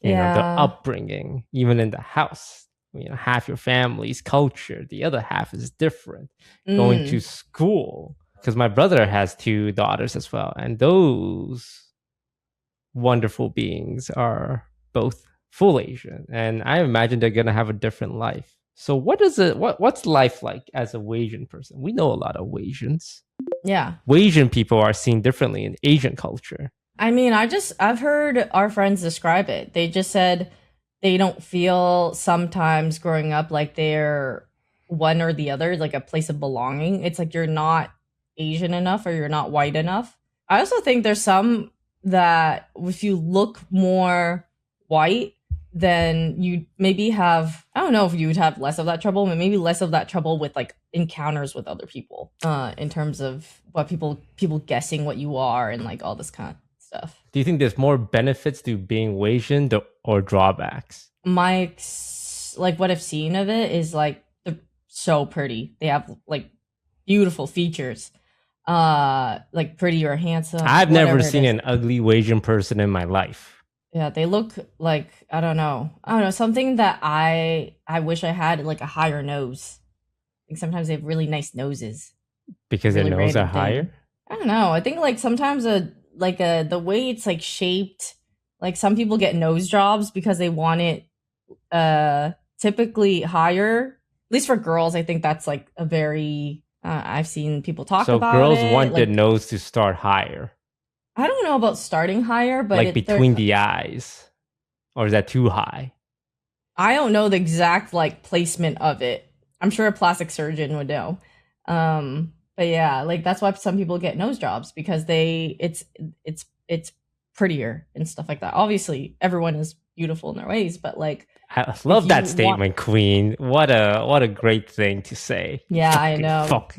[SPEAKER 2] You know, the
[SPEAKER 1] Yeah.
[SPEAKER 2] upbringing, even in the house. You know, half your family's culture, the other half is different. Going to school. Because my brother has 2 daughters as well. And those wonderful beings are both full Asian. And I imagine they're going to have a different life. So what's life like as a Wasian person? We know a lot of Wasians.
[SPEAKER 1] Yeah.
[SPEAKER 2] Wasian people are seen differently in Asian culture.
[SPEAKER 1] I mean, I've heard our friends describe it. They just said they don't feel sometimes growing up like they're one or the other, like a place of belonging. It's like you're not Asian enough or you're not white enough. I also think there's some that if you look more white, then you maybe have, I don't know if you would have less of that trouble, but maybe less of that trouble with like encounters with other people, in terms of what people guessing what you are and like all this kind of stuff.
[SPEAKER 2] Do you think there's more benefits to being Wasian or drawbacks?
[SPEAKER 1] Like what I've seen of it is like they're so pretty. They have like beautiful features, like pretty or handsome.
[SPEAKER 2] I've never seen an ugly Wasian person in my life.
[SPEAKER 1] Yeah, they look like, I don't know, something that I wish I had, like a higher nose. I think sometimes they have really nice noses.
[SPEAKER 2] Because
[SPEAKER 1] really
[SPEAKER 2] their noses are higher?
[SPEAKER 1] I don't know. I think like sometimes the way it's like shaped, like some people get nose jobs because they want it typically higher. At least for girls, I think that's like a very I've seen people talk about it. So
[SPEAKER 2] girls want the nose to start higher.
[SPEAKER 1] I don't know about starting higher, but
[SPEAKER 2] like between the eyes, or is that too high?
[SPEAKER 1] I don't know the exact like placement of it. I'm sure a plastic surgeon would know. But yeah, like that's why some people get nose jobs, because it's prettier and stuff like that. Obviously, everyone is beautiful in their ways, but like
[SPEAKER 2] I love that statement, Queen. What a great thing to say.
[SPEAKER 1] Yeah, I know.
[SPEAKER 2] Fuck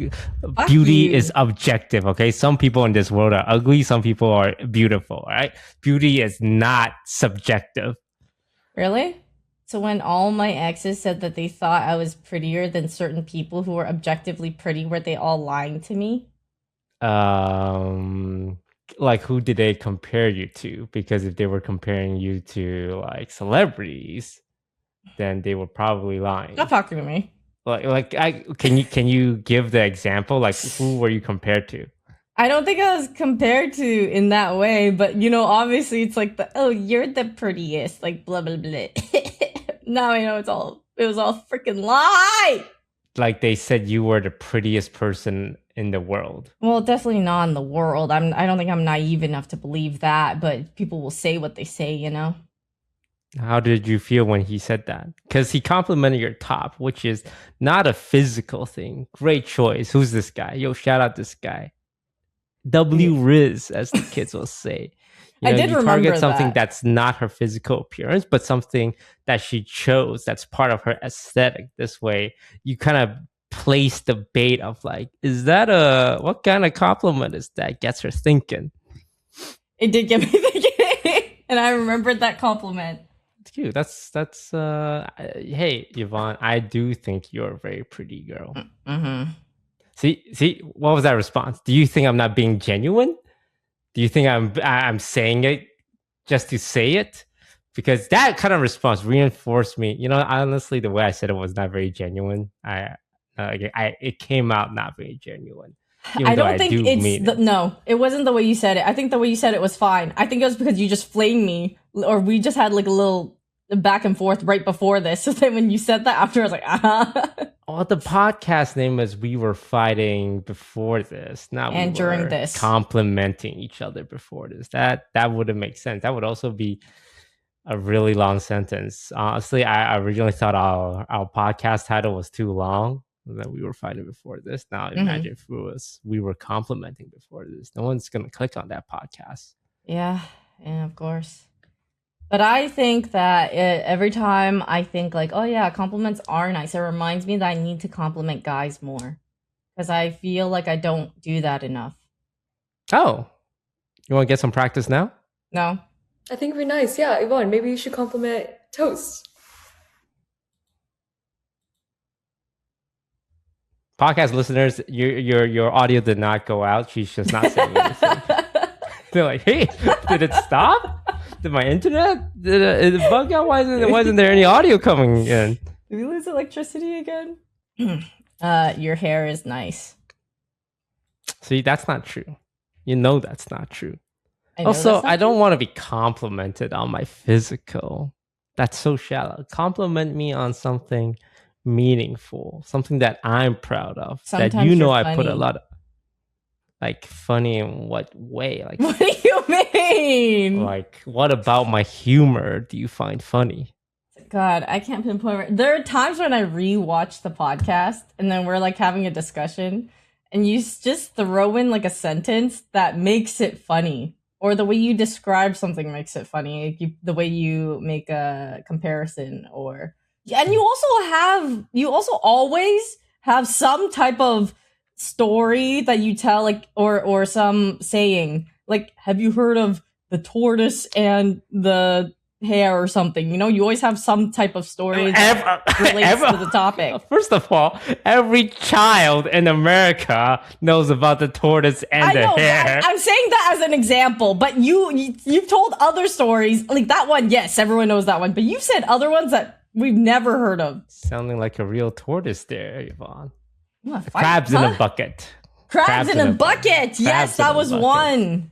[SPEAKER 2] beauty is objective, okay? Some people in this world are ugly, some people are beautiful, right? Beauty is not subjective.
[SPEAKER 1] Really? So when all my exes said that they thought I was prettier than certain people who were objectively pretty, were they all lying to me?
[SPEAKER 2] Like who did they compare you to? Because if they were comparing you to like celebrities, then they were probably lying.
[SPEAKER 1] Stop talking to me.
[SPEAKER 2] Can you give the example? Like who were you compared to?
[SPEAKER 1] I don't think I was compared to in that way, but obviously it's like you're the prettiest, like blah blah blah. Now I know it was all freaking lie.
[SPEAKER 2] Like they said you were the prettiest person in the world.
[SPEAKER 1] Well, definitely not in the world. I don't think I'm naive enough to believe that, but people will say what they say,
[SPEAKER 2] How did you feel when he said that? Because he complimented your top, which is not a physical thing. Great choice. Who's this guy? Yo, shout out this guy. W Riz, as the kids will say.
[SPEAKER 1] I did remember
[SPEAKER 2] target something that's not her physical appearance, but something that she chose that's part of her aesthetic. This way, you kind of place the bait of like, is that what kind of compliment is that? Gets her thinking.
[SPEAKER 1] It did get me thinking, and I remembered that compliment.
[SPEAKER 2] It's cute. That's hey, Yvonne, I do think you're a very pretty girl.
[SPEAKER 1] Mm-hmm.
[SPEAKER 2] See, what was that response? Do you think I'm not being genuine? Do you think I'm saying it just to say it? Because that kind of response reinforced me. Honestly, the way I said it was not very genuine. It came out not very genuine.
[SPEAKER 1] I don't think no, it wasn't the way you said it. I think the way you said it was fine. I think it was because you just flamed me, or we just had like a little back and forth right before this. So then when you said that after, I was like,
[SPEAKER 2] Well, the podcast name was We Were Fighting Before This, not
[SPEAKER 1] and during this,
[SPEAKER 2] complimenting each other before this. That wouldn't make sense. That would also be a really long sentence. Honestly, I originally thought our podcast title was too long. That we were fighting before this. Now imagine if we were complimenting before this. No one's gonna click on that podcast.
[SPEAKER 1] Yeah, of course. But I think that every time I think like, oh yeah, compliments are nice, it reminds me that I need to compliment guys more, because I feel like I don't do that enough.
[SPEAKER 2] Oh, you want to get some practice now?
[SPEAKER 1] No,
[SPEAKER 3] I think it'd be nice. Yeah, Yvonne, maybe you should compliment Toast.
[SPEAKER 2] Podcast listeners, your audio did not go out. She's just not saying anything. They're like, hey, did it stop? Did my internet? Did it bug out? Why isn't there any audio coming in?
[SPEAKER 1] Did we lose electricity again? Your hair is nice.
[SPEAKER 2] See, that's not true. That's not true. Also, I don't want to be complimented on my physical. That's so shallow. Compliment me on something meaningful, something that I'm proud of.
[SPEAKER 1] Sometimes
[SPEAKER 2] that I put a lot of. Like, funny in what way? Like,
[SPEAKER 1] what do you mean?
[SPEAKER 2] Like, what about my humor do you find funny?
[SPEAKER 1] God, I can't pinpoint. There are times when I rewatch the podcast and then we're like having a discussion and you just throw in like a sentence that makes it funny. Or the way you describe something makes it funny. Like the way you make a comparison, and you also always have some type of story that you tell, like or some saying, like, have you heard of the tortoise and the hare or something? You know, you always have some type of story that relates to the topic.
[SPEAKER 2] First of all, every child in America knows about the tortoise and the hare.
[SPEAKER 1] I'm saying that as an example, but you've told other stories like that one. Yes, everyone knows that one, but you've said other ones that we've never heard of.
[SPEAKER 2] Sounding like a real tortoise there, Yvonne.
[SPEAKER 1] What,
[SPEAKER 2] Crabs in a bucket.
[SPEAKER 1] Crabs in a bucket. Yes, that was one.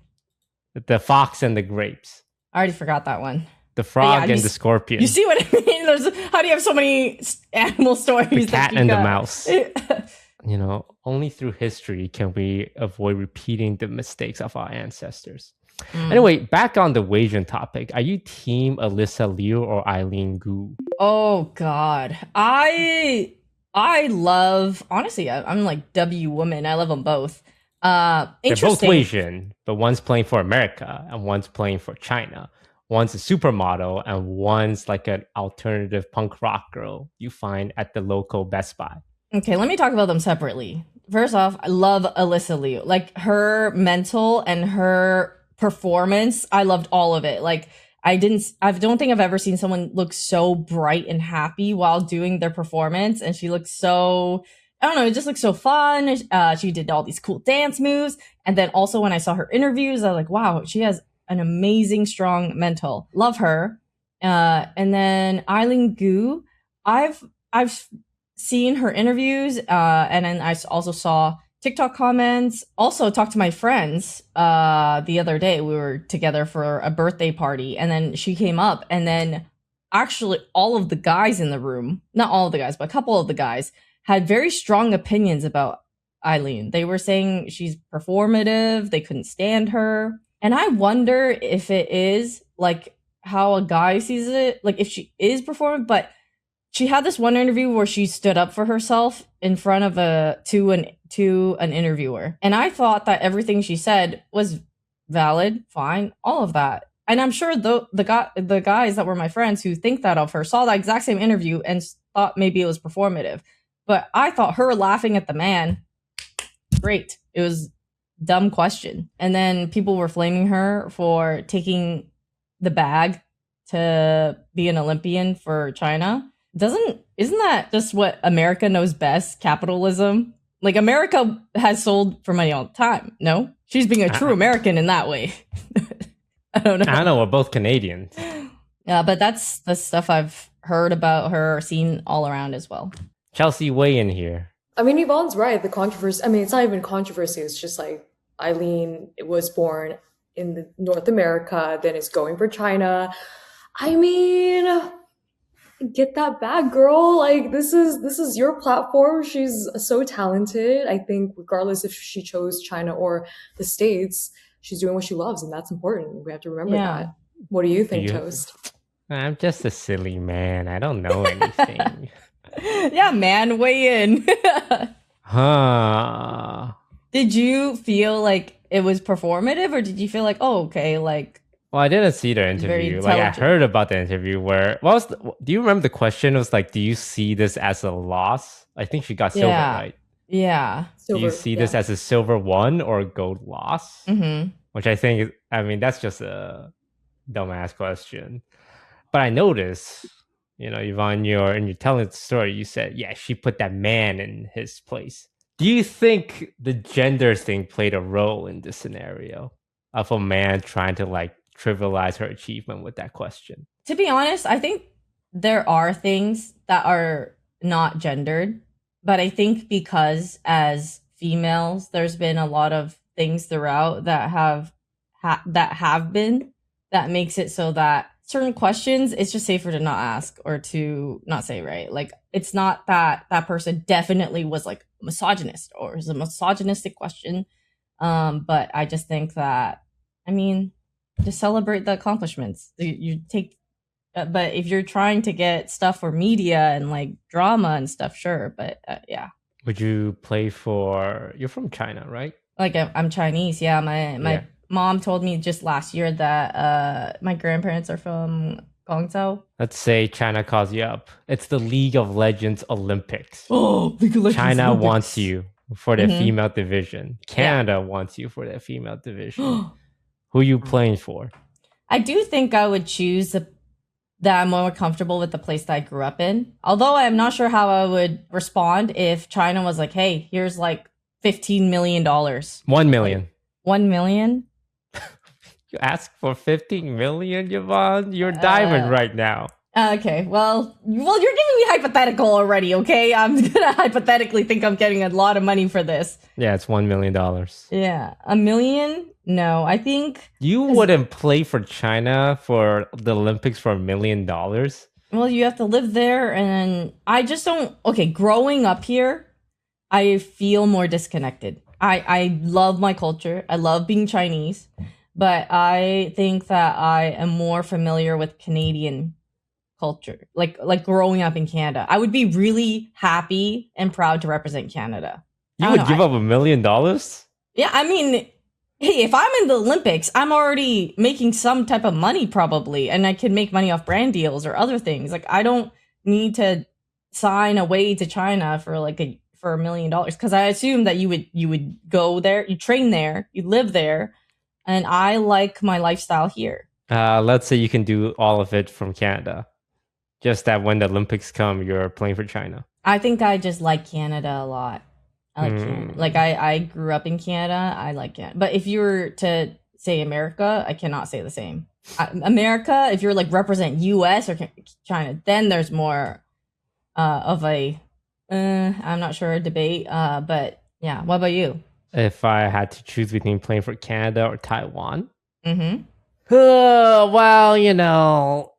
[SPEAKER 2] The fox and the grapes.
[SPEAKER 1] I already forgot that one.
[SPEAKER 2] The frog and the scorpion.
[SPEAKER 1] You see what I mean? How do you have so many animal stories?
[SPEAKER 2] The cat and the mouse. You know, only through history can we avoid repeating the mistakes of our ancestors. Anyway, back on the Waisan topic. Are you team Alyssa Liu or Eileen Gu?
[SPEAKER 1] Oh, God. I love... Honestly, I'm like W woman. I love them both.
[SPEAKER 2] They're both Waisan, but one's playing for America and one's playing for China. One's a supermodel and one's like an alternative punk rock girl you find at the local Best Buy. Okay,
[SPEAKER 1] let me talk about them separately. First off, I love Alyssa Liu. Like her mental and her performance, I loved all of it. Like I don't think I've ever seen someone look so bright and happy while doing their performance. And she looked so, I don't know, it just looked so fun. She did all these cool dance moves. And then also when I saw her interviews, I was like, wow, she has an amazing, strong mental. Love her. And then Eileen Gu, I've seen her interviews, and then I also saw TikTok comments. Also talked to my friends the other day. We were together for a birthday party, and then she came up, and then actually all of the guys in the room, not all of the guys, but a couple of the guys, had very strong opinions about Eileen. They were saying she's performative, they couldn't stand her. And I wonder if it is like how a guy sees it, like if she is performing, but she had this one interview where she stood up for herself in front of to an interviewer. And I thought that everything she said was valid, fine, all of that. And I'm sure the guys that were my friends who think that of her saw that exact same interview and thought maybe it was performative. But I thought her laughing at the man, great. It was dumb question. And then people were flaming her for taking the bag to be an Olympian for China. Isn't that just what America knows best? Capitalism? Like America has sold for money all the time. No? She's being a true American in that way. I don't know.
[SPEAKER 2] I know, we're both Canadians.
[SPEAKER 1] Yeah, but that's the stuff I've heard about her, seen all around as well.
[SPEAKER 2] Chelsea, weigh in here.
[SPEAKER 3] I mean, Yvonne's right. The controversy, I mean, it's not even controversy. It's just like Eileen was born in North America, then is going for China. I mean, get that bag, girl. Like this is your platform. She's so talented. I think regardless if she chose China or the States, she's doing what she loves, and that's important. We have to remember that. What do you think, Toast?
[SPEAKER 2] I'm just a silly man. I don't know anything.
[SPEAKER 1] Yeah, man, weigh in. Did you feel like it was performative, or did you feel like, oh, okay, like...
[SPEAKER 2] Well, I didn't see the interview. Like, I heard about the interview where... do you remember the question? It was like, do you see this as a loss? I think she got silver, right?
[SPEAKER 1] Yeah.
[SPEAKER 2] Silver, do you see this as a silver won or a gold loss? Mm-hmm. Which I think, that's just a dumbass question. But I noticed, Yvonne, in your telling the story, you said, yeah, she put that man in his place. Do you think the gender thing played a role in this scenario of a man trying to like trivialize her achievement with that question?
[SPEAKER 1] To be honest, I think there are things that are not gendered, but I think because as females, there's been a lot of things throughout that that makes it so that certain questions, it's just safer to not ask or to not say, right? Like, it's not that that person definitely was like misogynist or is a misogynistic question. But I just think that, just celebrate the accomplishments. You take But if you're trying to get stuff for media and like drama and stuff, sure. But yeah.
[SPEAKER 2] Would you play for? You're from China, right?
[SPEAKER 1] Like I'm Chinese. Yeah, my mom told me just last year that my grandparents are from Guangzhou.
[SPEAKER 2] Let's say China calls you up. It's the League of Legends Olympics.
[SPEAKER 1] Oh, League of Legends
[SPEAKER 2] China
[SPEAKER 1] Olympics.
[SPEAKER 2] wants you for the female division. Canada wants you for the female division. Who are you playing for?
[SPEAKER 1] I do think I would choose that I'm more comfortable with the place that I grew up in. Although I'm not sure how I would respond if China was like, hey, here's like $15 million.
[SPEAKER 2] 1 million.
[SPEAKER 1] 1 million?
[SPEAKER 2] You ask for 15 million, Yvonne? You're diamond right now.
[SPEAKER 1] Okay, well, you're giving me hypothetical already, okay? I'm gonna hypothetically think I'm getting a lot of money for this.
[SPEAKER 2] Yeah, it's $1 million.
[SPEAKER 1] Yeah, $1 million? No, I think...
[SPEAKER 2] You wouldn't play for China for the Olympics for $1 million?
[SPEAKER 1] Well, you have to live there, and I just don't... Okay, growing up here, I feel more disconnected. I love my culture. I love being Chinese, but I think that I am more familiar with Canadian culture, like growing up in Canada. I would be really happy and proud to represent Canada.
[SPEAKER 2] You would give up $1 million?
[SPEAKER 1] Yeah, I mean, hey, if I'm in the Olympics, I'm already making some type of money probably, and I can make money off brand deals or other things. Like, I don't need to sign away to China for $1 million, because I assume that you would go there, you train there, you live there, and I like my lifestyle here.
[SPEAKER 2] Let's say you can do all of it from Canada. Just that when the Olympics come, you're playing for China.
[SPEAKER 1] I think I just like Canada a lot. I like Canada. Like, I grew up in Canada. I like Canada. But if you were to say America, I cannot say the same. America, if you're like represent US or China, then there's more of a, I'm not sure, a debate. But yeah, what about you?
[SPEAKER 2] If I had to choose between playing for Canada or Taiwan?
[SPEAKER 1] Mm-hmm.
[SPEAKER 2] Well, you know,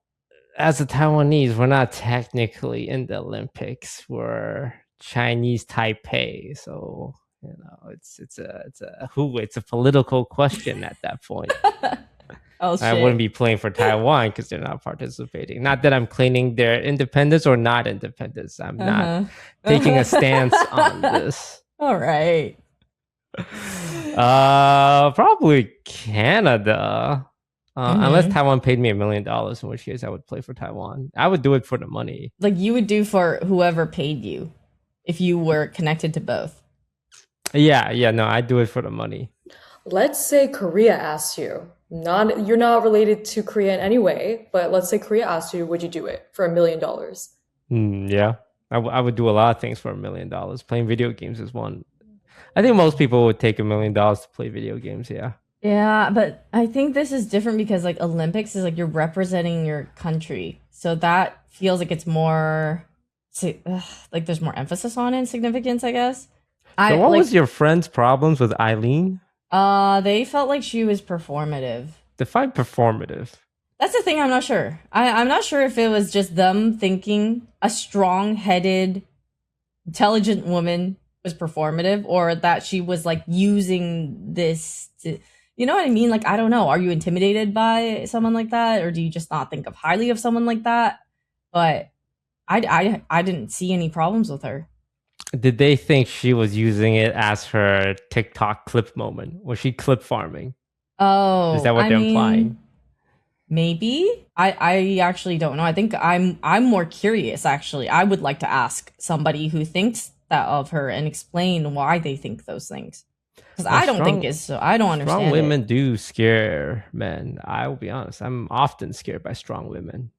[SPEAKER 2] as a Taiwanese, we're not technically in the Olympics. We're Chinese Taipei, so you know it's a political question at that point.
[SPEAKER 1] Oh, shit.
[SPEAKER 2] I wouldn't be playing for Taiwan because they're not participating. Not that I'm claiming their independence or not independence. I'm not taking a stance on this.
[SPEAKER 1] All right.
[SPEAKER 2] Probably Canada. Unless Taiwan paid me $1 million, in which case I would play for Taiwan. I would do it for the money.
[SPEAKER 1] Like, you would do for whoever paid you if you were connected to both.
[SPEAKER 2] Yeah, no, I'd do it for the money.
[SPEAKER 3] Let's say Korea asked you. You're not related to Korea in any way, but let's say Korea asked you, would you do it for $1 million?
[SPEAKER 2] Yeah, I would do a lot of things for $1 million. Playing video games is one. I think most people would take $1 million to play video games, yeah.
[SPEAKER 1] Yeah, but I think this is different because like Olympics is like you're representing your country. So that feels like it's more like there's more emphasis on it and significance, I guess.
[SPEAKER 2] So what was your friend's problems with Eileen?
[SPEAKER 1] They felt like she was performative.
[SPEAKER 2] Define performative.
[SPEAKER 1] That's the thing, I'm not sure. I'm not sure if it was just them thinking a strong-headed, intelligent woman was performative, or that she was like using this to... You know what I mean? Like, I don't know. Are you intimidated by someone like that? Or do you just not think highly of someone like that? But I didn't see any problems with her.
[SPEAKER 2] Did they think she was using it as her TikTok clip moment? Was she clip farming?
[SPEAKER 1] Oh.
[SPEAKER 2] Is that what they're implying?
[SPEAKER 1] Maybe. I actually don't know. I think I'm more curious, actually. I would like to ask somebody who thinks that of her and explain why they think those things. Because I don't think it's so. I don't understand.
[SPEAKER 2] Strong women do scare men. I will be honest. I'm often scared by strong women.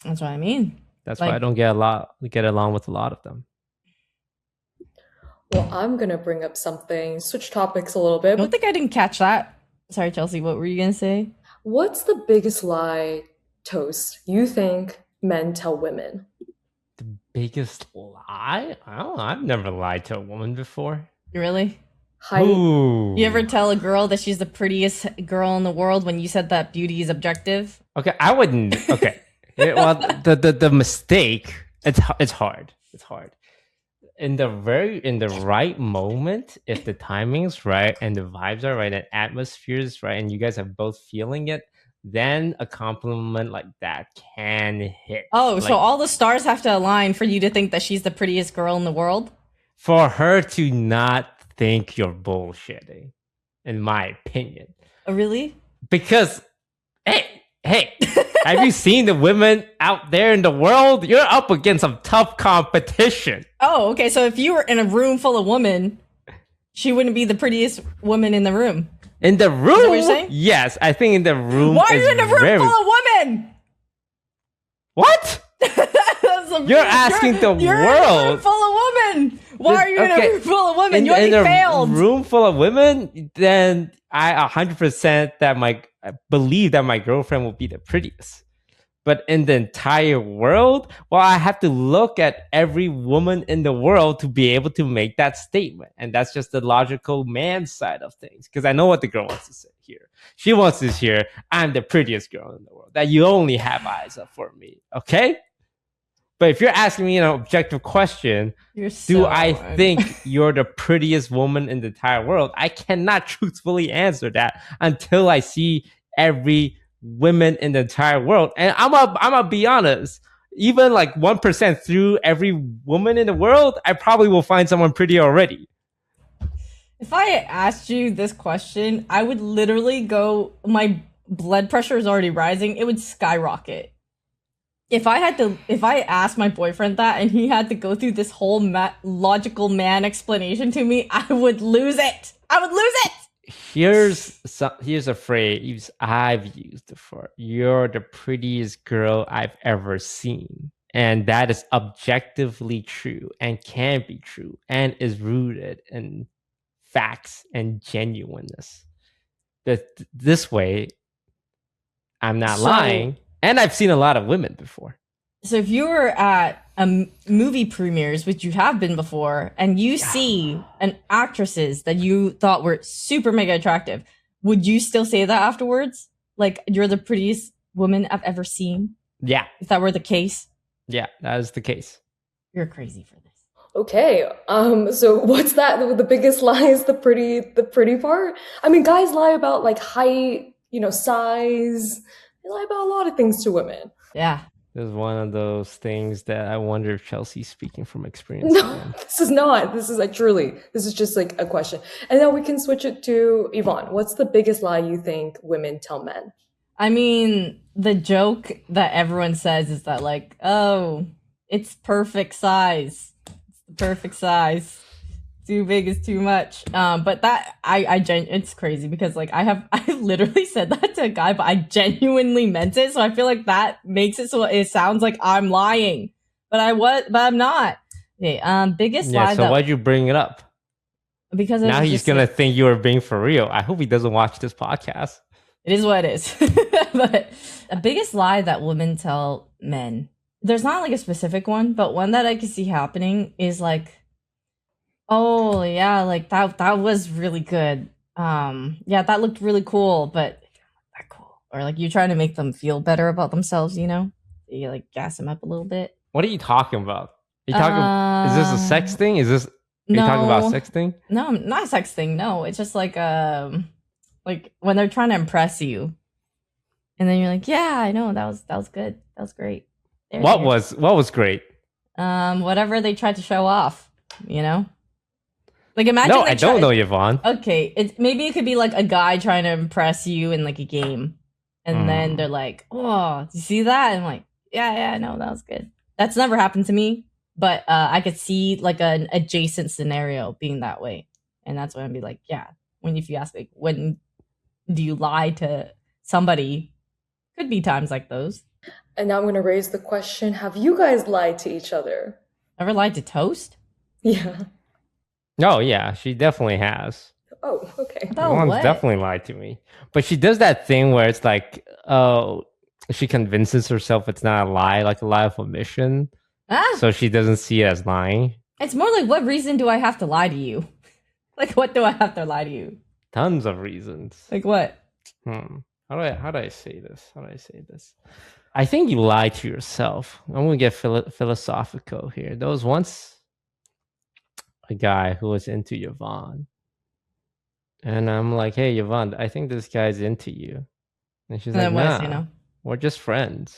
[SPEAKER 1] That's what I mean.
[SPEAKER 2] That's why I don't get along with a lot of them.
[SPEAKER 3] Well, I'm gonna bring up something. Switch topics a little bit.
[SPEAKER 1] I don't think I didn't catch that. Sorry, Chelsea. What were you gonna say?
[SPEAKER 3] What's the biggest lie, Toast, you think men tell women?
[SPEAKER 2] The biggest lie? I don't know. I've never lied to a woman before.
[SPEAKER 1] Really?
[SPEAKER 3] Height.
[SPEAKER 2] Ooh.
[SPEAKER 1] You ever tell a girl that she's the prettiest girl in the world when you said that beauty is objective?
[SPEAKER 2] Okay, I wouldn't. Okay, well, the mistake. It's hard. It's hard. In the right moment, if the timing's right and the vibes are right and atmosphere is right, and you guys are both feeling it, then a compliment like that can hit.
[SPEAKER 1] Oh,
[SPEAKER 2] Like,
[SPEAKER 1] so all the stars have to align for you to think that she's the prettiest girl in the world?
[SPEAKER 2] for her to not think you're bullshitting, in my opinion.
[SPEAKER 1] Oh, really?
[SPEAKER 2] Because, hey, have you seen the women out there in the world? You're up against some tough competition.
[SPEAKER 1] Oh, okay. So if you were in a room full of women, she wouldn't be the prettiest woman in the room.
[SPEAKER 2] In the room?
[SPEAKER 1] Is that what you're saying?
[SPEAKER 2] Yes, I think in the room.
[SPEAKER 1] Why are you in a room full of women?
[SPEAKER 2] What? You're asking the
[SPEAKER 1] you're
[SPEAKER 2] world.
[SPEAKER 1] In a room full of women. Why are you in a room full of women? You already
[SPEAKER 2] in
[SPEAKER 1] failed.
[SPEAKER 2] a room full of women, then I 100% I believe that my girlfriend will be the prettiest. But in the entire world, well, I have to look at every woman in the world to be able to make that statement. And that's just the logical man side of things. Because I know what the girl wants to say here. She wants to hear, I'm the prettiest girl in the world. That you only have eyes up for me. Okay? But if you're asking me an objective question, do I think you're the prettiest woman in the entire world? I cannot truthfully answer that until I see every women in the entire world. And I'm gonna be honest, even like 1% through every woman in the world, I probably will find someone pretty already.
[SPEAKER 1] If I asked you this question, I would literally go, my blood pressure is already rising, it would skyrocket. If I asked my boyfriend that and he had to go through this whole logical man explanation to me, I would lose it.
[SPEAKER 2] Here's a phrase I've used before. You're the prettiest girl I've ever seen. And that is objectively true and can be true and is rooted in facts and genuineness. This way, I'm not lying. And I've seen a lot of women before. So
[SPEAKER 1] if you were at a movie premieres, which you have been before, and you see an actresses that you thought were super mega attractive, would you still say that afterwards? Like, you're the prettiest woman I've ever seen?
[SPEAKER 2] Yeah.
[SPEAKER 1] If that were the case?
[SPEAKER 2] Yeah, that is the case.
[SPEAKER 1] You're crazy for this.
[SPEAKER 3] Okay. So what's that? The biggest lie is the pretty part? I mean, guys lie about like height, size. They lie about a lot of things to women.
[SPEAKER 1] Yeah.
[SPEAKER 2] This is one of those things that I wonder if Chelsea's speaking from experience.
[SPEAKER 3] No, this is not. This is just like a question. And then we can switch it to Yvonne. What's the biggest lie you think women tell men?
[SPEAKER 1] I mean, the joke that everyone says is that like, oh, it's perfect size. It's the perfect size. Too big is too much. But that it's crazy because like I literally said that to a guy, but I genuinely meant it. So I feel like that makes it so it sounds like I'm lying, but I'm not. Okay. Biggest lie.
[SPEAKER 2] So why'd you bring it up?
[SPEAKER 1] Because
[SPEAKER 2] now he's gonna think you are being for real. I hope he doesn't watch this podcast.
[SPEAKER 1] It is what it is. But the biggest lie that women tell men. There's not like a specific one, but one that I can see happening is like, oh yeah, like that was really good. Yeah, that looked really cool, but that cool. Or like you're trying to make them feel better about themselves, you like gas them up a little bit.
[SPEAKER 2] What are you talking about? Are you talking? Is this a sex thing? Are you talking about sex thing?
[SPEAKER 1] No, not a sex thing. No, it's just like when they're trying to impress you, and then you're like, yeah, I know that was good, that was great. What
[SPEAKER 2] was great?
[SPEAKER 1] Whatever they tried to show off, Like imagine.
[SPEAKER 2] No, I don't know, Yvonne.
[SPEAKER 1] Okay, maybe it could be like a guy trying to impress you in like a game, and then they're like, "Oh, did you see that?" And I'm like, "Yeah, no, that was good." That's never happened to me, but I could see like an adjacent scenario being that way, and that's when I'd be like, "Yeah." If you ask like, when do you lie to somebody? Could be times like those.
[SPEAKER 3] And now I'm going to raise the question: have you guys lied to each other?
[SPEAKER 1] Ever lied to Toast?
[SPEAKER 3] Yeah.
[SPEAKER 2] Oh, yeah, she definitely has.
[SPEAKER 3] Oh, okay.
[SPEAKER 2] Yvonne's definitely lied to me. But she does that thing where it's like, she convinces herself it's not a lie, like a lie of omission. So she doesn't see it as lying.
[SPEAKER 1] It's more like, what reason do I have to lie to you? Like, what do I have to lie to you?
[SPEAKER 2] Tons of reasons.
[SPEAKER 1] Like what?
[SPEAKER 2] How do I say this? I think you lie to yourself. I'm going to get philosophical here. There was once a guy who was into Yvonne. And I'm like, hey, Yvonne, I think this guy's into you. And she's
[SPEAKER 1] And
[SPEAKER 2] like,
[SPEAKER 1] then
[SPEAKER 2] nah, we're just friends.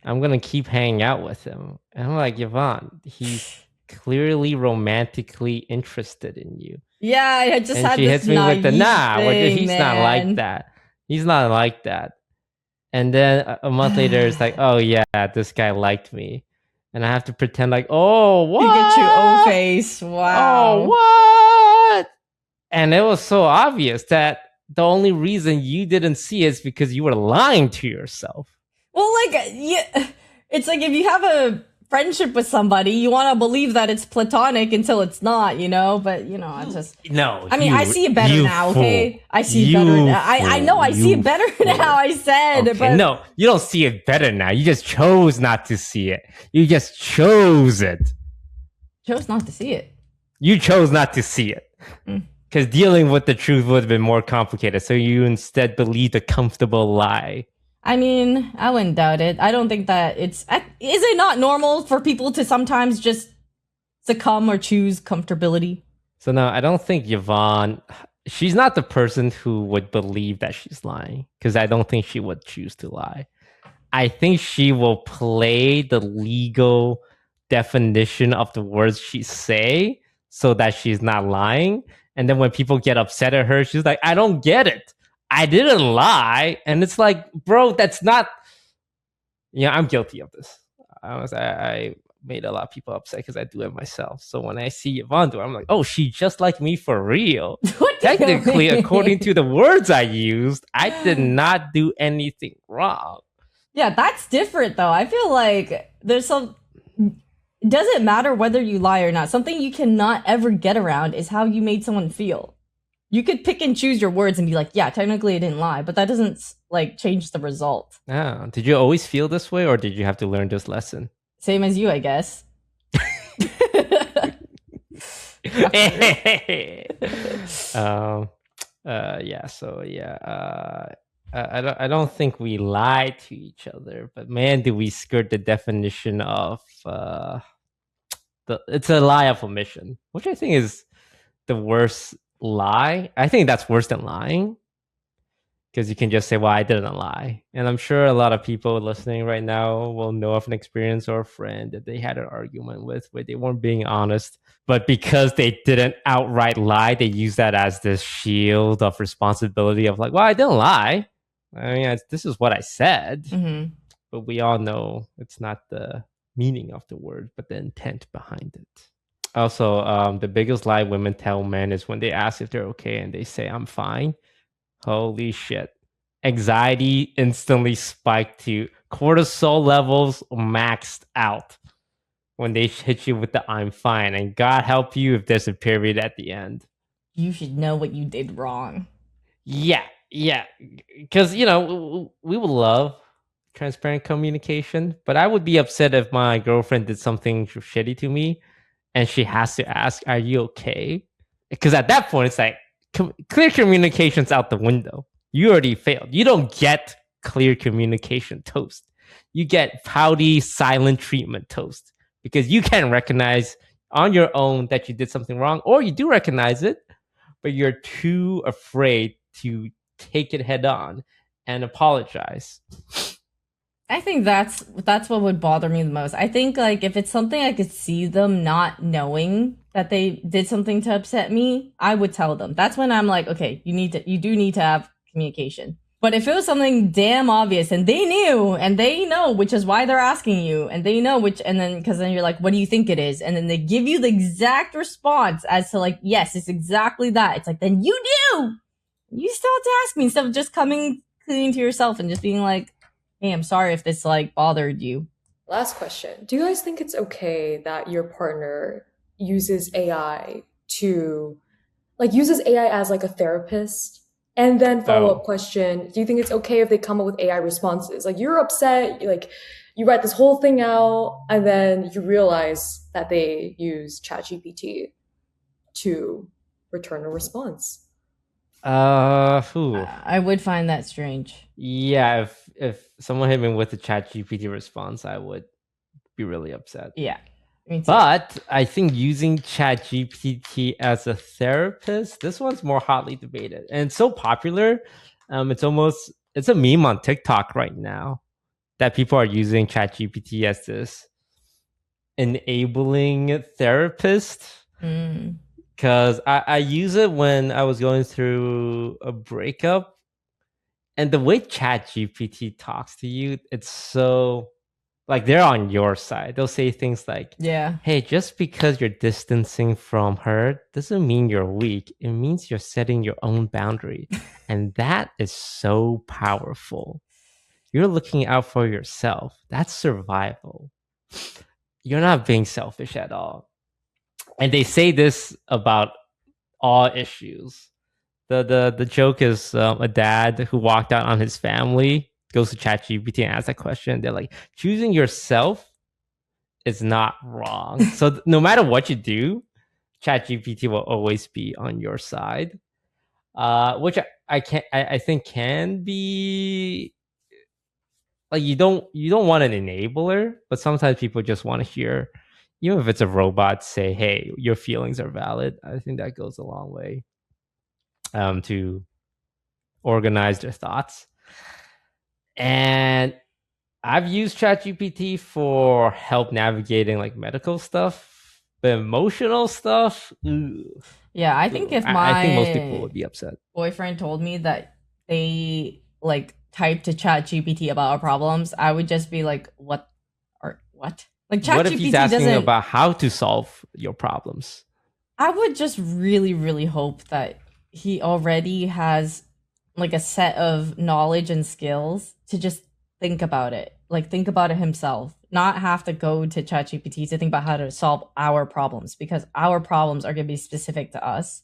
[SPEAKER 2] I'm going to keep hanging out with him. And I'm like, Yvonne, he's clearly romantically interested in you.
[SPEAKER 1] Yeah, I just
[SPEAKER 2] And
[SPEAKER 1] had
[SPEAKER 2] she
[SPEAKER 1] this
[SPEAKER 2] hits me with the,
[SPEAKER 1] thing,
[SPEAKER 2] he's not like that. He's not like that. And then a month later, it's like, oh yeah, this guy liked me. And I have to pretend like, oh, what?
[SPEAKER 1] You get your own face. Wow.
[SPEAKER 2] Oh, what? And it was so obvious that the only reason you didn't see it is because you were lying to yourself.
[SPEAKER 1] Well, like, yeah, it's like if you have a friendship with somebody, you want to believe that it's platonic until it's not, you know? But, you know, I just...
[SPEAKER 2] No.
[SPEAKER 1] I mean, I see it better now, okay? I see it better now. I know I see it better now, I said.
[SPEAKER 2] Okay,
[SPEAKER 1] but
[SPEAKER 2] no, you don't see it better now. You just chose not to see it. You just chose it.
[SPEAKER 1] Chose not to see it.
[SPEAKER 2] You chose not to see it. Because dealing with the truth would have been more complicated. So you instead believed a comfortable lie.
[SPEAKER 1] I mean, I wouldn't doubt it. I don't think that it's... Is it not normal for people to sometimes just succumb or choose comfortability?
[SPEAKER 2] So no, I don't think Yvonne... She's not the person who would believe that she's lying. Because I don't think she would choose to lie. I think she will play the legal definition of the words she say so that she's not lying. And then when people get upset at her, she's like, I don't get it. I didn't lie. And it's like, bro, that's not... Yeah, I'm guilty of this. I made a lot of people upset because I do it myself. So when I see Yvonne do it, I'm like, oh, she just like me for real. Technically, according to the words I used, I did not do anything wrong.
[SPEAKER 1] Yeah, that's different though. I feel like there's some... It doesn't matter whether you lie or not. Something you cannot ever get around is how you made someone feel. You could pick and choose your words and be like, yeah, technically I didn't lie, but that doesn't like change the result.
[SPEAKER 2] Oh, did you always feel this way or did you have to learn this lesson?
[SPEAKER 1] Same as you, I guess.
[SPEAKER 2] I don't think we lie to each other, but man, do we skirt the definition of it's a lie of omission, which I think is the worst lie. I think that's worse than lying because you can just say, well, I didn't lie. And I'm sure a lot of people listening right now will know of an experience or a friend that they had an argument with where they weren't being honest, but because they didn't outright lie, they use that as this shield of responsibility of like, well, I didn't lie. I mean, this is what I said.
[SPEAKER 1] Mm-hmm.
[SPEAKER 2] But we all know it's not the meaning of the word, but the intent behind it. Also, the biggest lie women tell men is when they ask if they're okay and they say, I'm fine. Holy shit. Anxiety instantly spiked to cortisol levels maxed out when they hit you with the I'm fine. And God help you if there's a period at the end.
[SPEAKER 1] You should know what you did wrong.
[SPEAKER 2] Yeah. Because, you know, we would love transparent communication, but I would be upset if my girlfriend did something shitty to me and she has to ask, are you okay? Because at that point, it's like, clear communication's out the window. You already failed. You don't get clear communication toast. You get pouty, silent treatment toast because you can't recognize on your own that you did something wrong, or you do recognize it, but you're too afraid to take it head on and apologize.
[SPEAKER 1] I think that's what would bother me the most. I think like if it's something I could see them not knowing that they did something to upset me, I would tell them. That's when I'm like, okay, you do need to have communication. But if it was something damn obvious and they knew and they know, which is why they're asking you, and they know because then you're like, what do you think it is? And then they give you the exact response as to like, yes, it's exactly that. It's like, then you do. You still have to ask me instead of just coming clean to yourself and just being like, hey, I'm sorry if this like bothered you.
[SPEAKER 3] Last question. Do you guys think it's okay that your partner uses AI as like a therapist? And then follow-up question, do you think it's okay if they come up with AI responses? Like you're upset, like you write this whole thing out and then you realize that they use ChatGPT to return a response.
[SPEAKER 1] I would find that strange.
[SPEAKER 2] Yeah, if someone hit me with a ChatGPT response, I would be really upset.
[SPEAKER 1] Yeah, me too.
[SPEAKER 2] But I think using ChatGPT as a therapist, this one's more hotly debated and it's so popular. It's almost it's a meme on TikTok right now that people are using ChatGPT as this enabling therapist. Because I use it when I was going through a breakup, and the way ChatGPT talks to you, it's so like they're on your side. They'll say things like,
[SPEAKER 1] Yeah.
[SPEAKER 2] hey, just because you're distancing from her doesn't mean you're weak. It means you're setting your own boundary. And that is so powerful. You're looking out for yourself. That's survival. You're not being selfish at all. And they say this about all issues. The joke is a dad who walked out on his family goes to ChatGPT and asks that question. They're like, choosing yourself is not wrong. So no matter what you do, ChatGPT will always be on your side, which I think can be like you don't want an enabler, but sometimes people just want to hear, even if it's a robot, say, hey, your feelings are valid. I think that goes a long way to organize their thoughts. And I've used ChatGPT for help navigating like medical stuff, but emotional stuff.
[SPEAKER 1] Yeah, I think if
[SPEAKER 2] I think most people would be upset.
[SPEAKER 1] Boyfriend told me that they like type to ChatGPT about our problems, I would just be like, what? Like ChatGPT
[SPEAKER 2] What if he's asking
[SPEAKER 1] doesn't
[SPEAKER 2] about how to solve your problems?
[SPEAKER 1] I would just really, really hope that he already has like a set of knowledge and skills to just think about it. Like think about it himself, not have to go to ChatGPT to think about how to solve our problems, because our problems are going to be specific to us.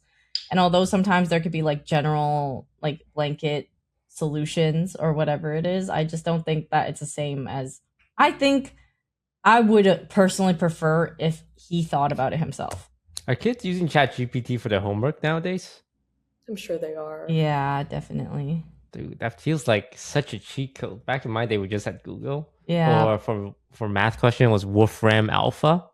[SPEAKER 1] And although sometimes there could be like general, like blanket solutions or whatever it is, I just don't think that it's the same as I think I would personally prefer if he thought about it himself.
[SPEAKER 2] Are kids using ChatGPT for their homework nowadays?
[SPEAKER 3] I'm sure they are.
[SPEAKER 1] Yeah, definitely.
[SPEAKER 2] Dude, that feels like such a cheat code. Back in my day, we just had Google.
[SPEAKER 1] Yeah.
[SPEAKER 2] Or for math question, it was Wolfram Alpha.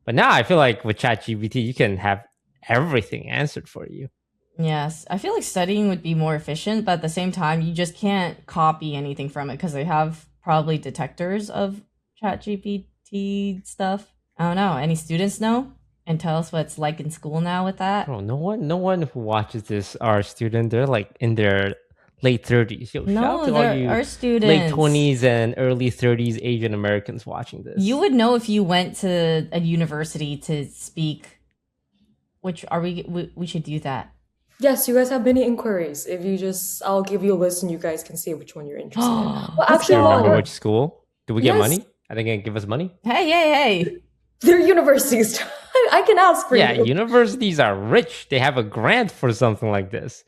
[SPEAKER 2] But now I feel like with ChatGPT, you can have everything answered for you.
[SPEAKER 1] Yes. I feel like studying would be more efficient, but at the same time, you just can't copy anything from it because they have probably detectors of ChatGPT stuff. I don't know. Any students know? And tell us what it's like in school now with that.
[SPEAKER 2] Oh, no one who watches this are student. They're like in their late 30s. Yo, shout out to all you
[SPEAKER 1] our students.
[SPEAKER 2] late 20s and early 30s Asian Americans watching this.
[SPEAKER 1] You would know if you went to a university to speak. Which are we should do that.
[SPEAKER 3] Yes, you guys have many inquiries. If you just, I'll give you a list and you guys can see which one you're interested in. Well, actually,
[SPEAKER 2] do you remember which school? Do we get
[SPEAKER 3] Yes.
[SPEAKER 2] money? Are they gonna give us money?
[SPEAKER 1] Hey.
[SPEAKER 3] they're universities. I can ask for
[SPEAKER 2] Yeah,
[SPEAKER 3] you.
[SPEAKER 2] universities are rich. They have a grant for something like this.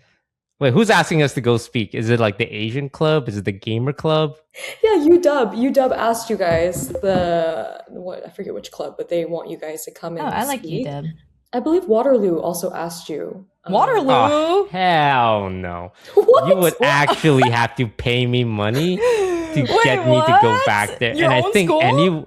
[SPEAKER 2] Wait, who's asking us to go speak? Is it like the Asian club? Is it the gamer club?
[SPEAKER 3] Yeah, UW asked you guys I forget which club, but they want you guys to come and
[SPEAKER 1] I like
[SPEAKER 3] speak.
[SPEAKER 1] UW.
[SPEAKER 3] I believe Waterloo also asked you.
[SPEAKER 1] Waterloo?
[SPEAKER 2] Oh, hell no.
[SPEAKER 3] What?
[SPEAKER 2] You would actually have to pay me money to get me to go back there.
[SPEAKER 1] Your
[SPEAKER 2] And I
[SPEAKER 1] own
[SPEAKER 2] think
[SPEAKER 1] school?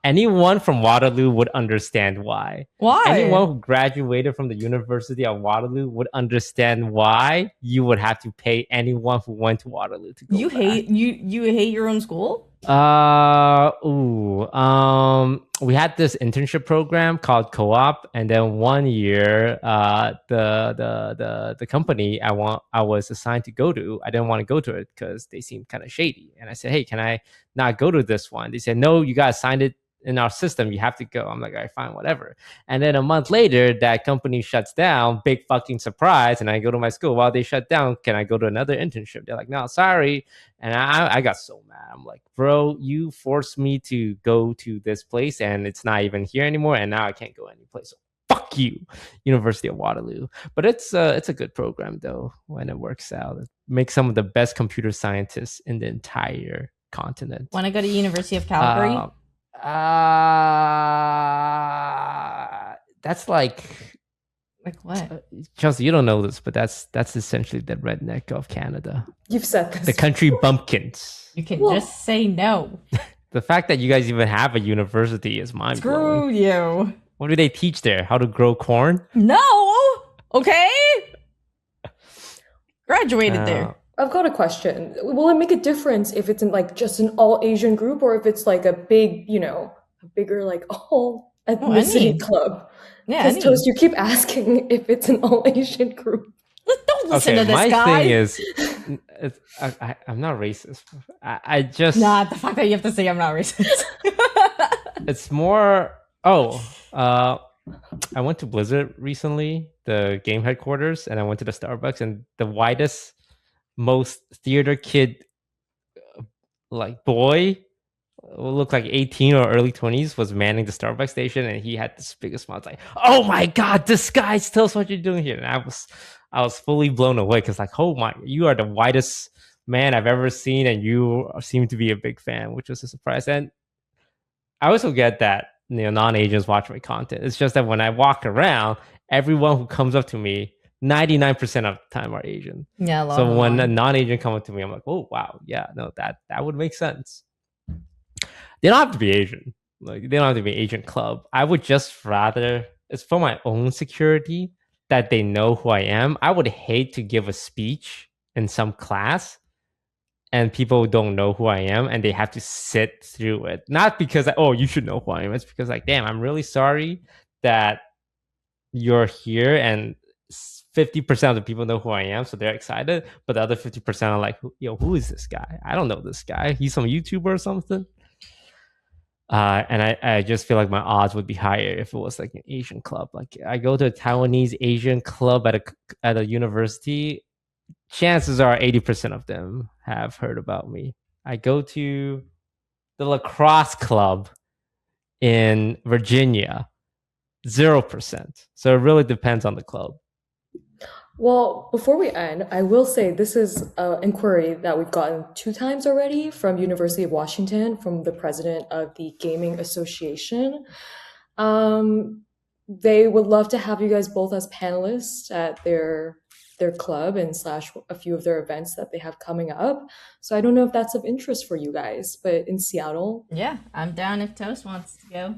[SPEAKER 2] anyone from Waterloo would understand why.
[SPEAKER 1] Why?
[SPEAKER 2] Anyone who graduated from the University of Waterloo would understand why you would have to pay anyone who went to Waterloo to go
[SPEAKER 1] You
[SPEAKER 2] back.
[SPEAKER 1] hate you hate your own school?
[SPEAKER 2] We had this internship program called Co-op, and then 1 year, the company I was assigned to go to, I didn't want to go to it because they seemed kind of shady. And I said, hey, can I not go to this one? They said, no, you got assigned it in our system, you have to go. I'm like, all right, fine, whatever. And then a month later, that company shuts down, big fucking surprise. And I go to my school, while they shut down, can I go to another internship? They're like, no, sorry. And I got so mad. I'm like, bro, you forced me to go to this place and it's not even here anymore. And now I can't go any place. So fuck you, University of Waterloo. But it's a good program though, when it works out. It makes some of the best computer scientists in the entire continent.
[SPEAKER 1] Want to go to University of Calgary?
[SPEAKER 2] That's like
[SPEAKER 1] what?
[SPEAKER 2] Chelsea, you don't know this, but that's essentially the redneck of Canada.
[SPEAKER 3] You've said this.
[SPEAKER 2] The country bumpkins.
[SPEAKER 1] You can just say no.
[SPEAKER 2] The fact that you guys even have a university is mind blowing.
[SPEAKER 1] Screw you.
[SPEAKER 2] What do they teach there? How to grow corn?
[SPEAKER 1] No. Okay. Graduated there.
[SPEAKER 3] I've got a question. Will it make a difference if it's in like just an all Asian group or if it's like a big, a bigger like all ethnicity club?
[SPEAKER 1] Yeah,
[SPEAKER 3] Because Toast, you keep asking if it's an all Asian group.
[SPEAKER 1] Don't listen to this
[SPEAKER 2] my
[SPEAKER 1] guy.
[SPEAKER 2] thing is, I'm not racist. I just
[SPEAKER 1] the fact that you have to say I'm not racist.
[SPEAKER 2] it's more. I went to Blizzard recently, the game headquarters, and I went to the Starbucks, and the whitest, most theater kid, like boy, looked like 18 or early 20s, was manning the Starbucks station, and he had this biggest smile. It's like, oh my god, this guy still us what you're doing here. And I was fully blown away because like, oh my, you are the whitest man I've ever seen, and you seem to be a big fan, which was a surprise. And I also get that non-Asians watch my content. It's just that when I walk around, everyone who comes up to me, 99% of the time are Asian.
[SPEAKER 1] Yeah,
[SPEAKER 2] so when a non-Asian comes up to me, I'm like, oh wow, yeah, no, that would make sense. They don't have to be Asian. Like they don't have to be Asian club. I would just rather, it's for my own security that they know who I am. I would hate to give a speech in some class and people don't know who I am and they have to sit through it. Not because, you should know who I am. It's because like, damn, I'm really sorry that you're here and 50% of the people know who I am, so they're excited. But the other 50% are like, who is this guy? I don't know this guy. He's some YouTuber or something. And I just feel like my odds would be higher if it was like an Asian club. Like I go to a Taiwanese Asian club at a university, chances are 80% of them have heard about me. I go to the lacrosse club in Virginia, 0%. So it really depends on the club.
[SPEAKER 3] Well, before we end, I will say this is an inquiry that we've gotten 2 times already from University of Washington, from the president of the Gaming Association. They would love to have you guys both as panelists at their club and / a few of their events that they have coming up. So I don't know if that's of interest for you guys, but in Seattle.
[SPEAKER 1] Yeah, I'm down if Toast wants to go.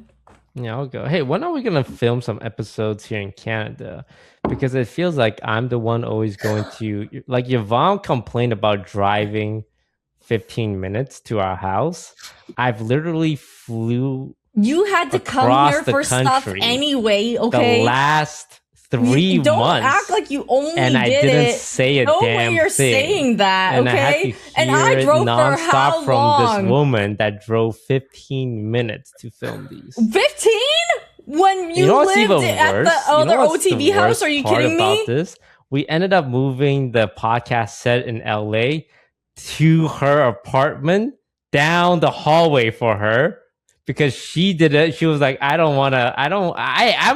[SPEAKER 2] Yeah, I'll go. Hey, when are we going to film some episodes here in Canada? Because it feels like I'm the one always going to... Like, Yvonne complained about driving 15 minutes to our house. I've literally flew...
[SPEAKER 1] You had to come here for stuff anyway, okay?
[SPEAKER 2] The last 3 months.
[SPEAKER 1] Don't act like you only
[SPEAKER 2] and I
[SPEAKER 1] did
[SPEAKER 2] didn't
[SPEAKER 1] it.
[SPEAKER 2] say a
[SPEAKER 1] No
[SPEAKER 2] damn
[SPEAKER 1] way you're
[SPEAKER 2] thing.
[SPEAKER 1] saying that,
[SPEAKER 2] and
[SPEAKER 1] okay?
[SPEAKER 2] I had to
[SPEAKER 1] And I drove for how
[SPEAKER 2] from
[SPEAKER 1] long?
[SPEAKER 2] this woman that drove 15 minutes to film these.
[SPEAKER 1] 15? When you
[SPEAKER 2] know what's
[SPEAKER 1] lived
[SPEAKER 2] even
[SPEAKER 1] at
[SPEAKER 2] worse?
[SPEAKER 1] the other
[SPEAKER 2] what's
[SPEAKER 1] OTV
[SPEAKER 2] the
[SPEAKER 1] house?
[SPEAKER 2] worst
[SPEAKER 1] Are you
[SPEAKER 2] part
[SPEAKER 1] kidding
[SPEAKER 2] about
[SPEAKER 1] me?
[SPEAKER 2] This? We ended up moving the podcast set in LA to her apartment down the hallway for her because she did it. She was like, I'm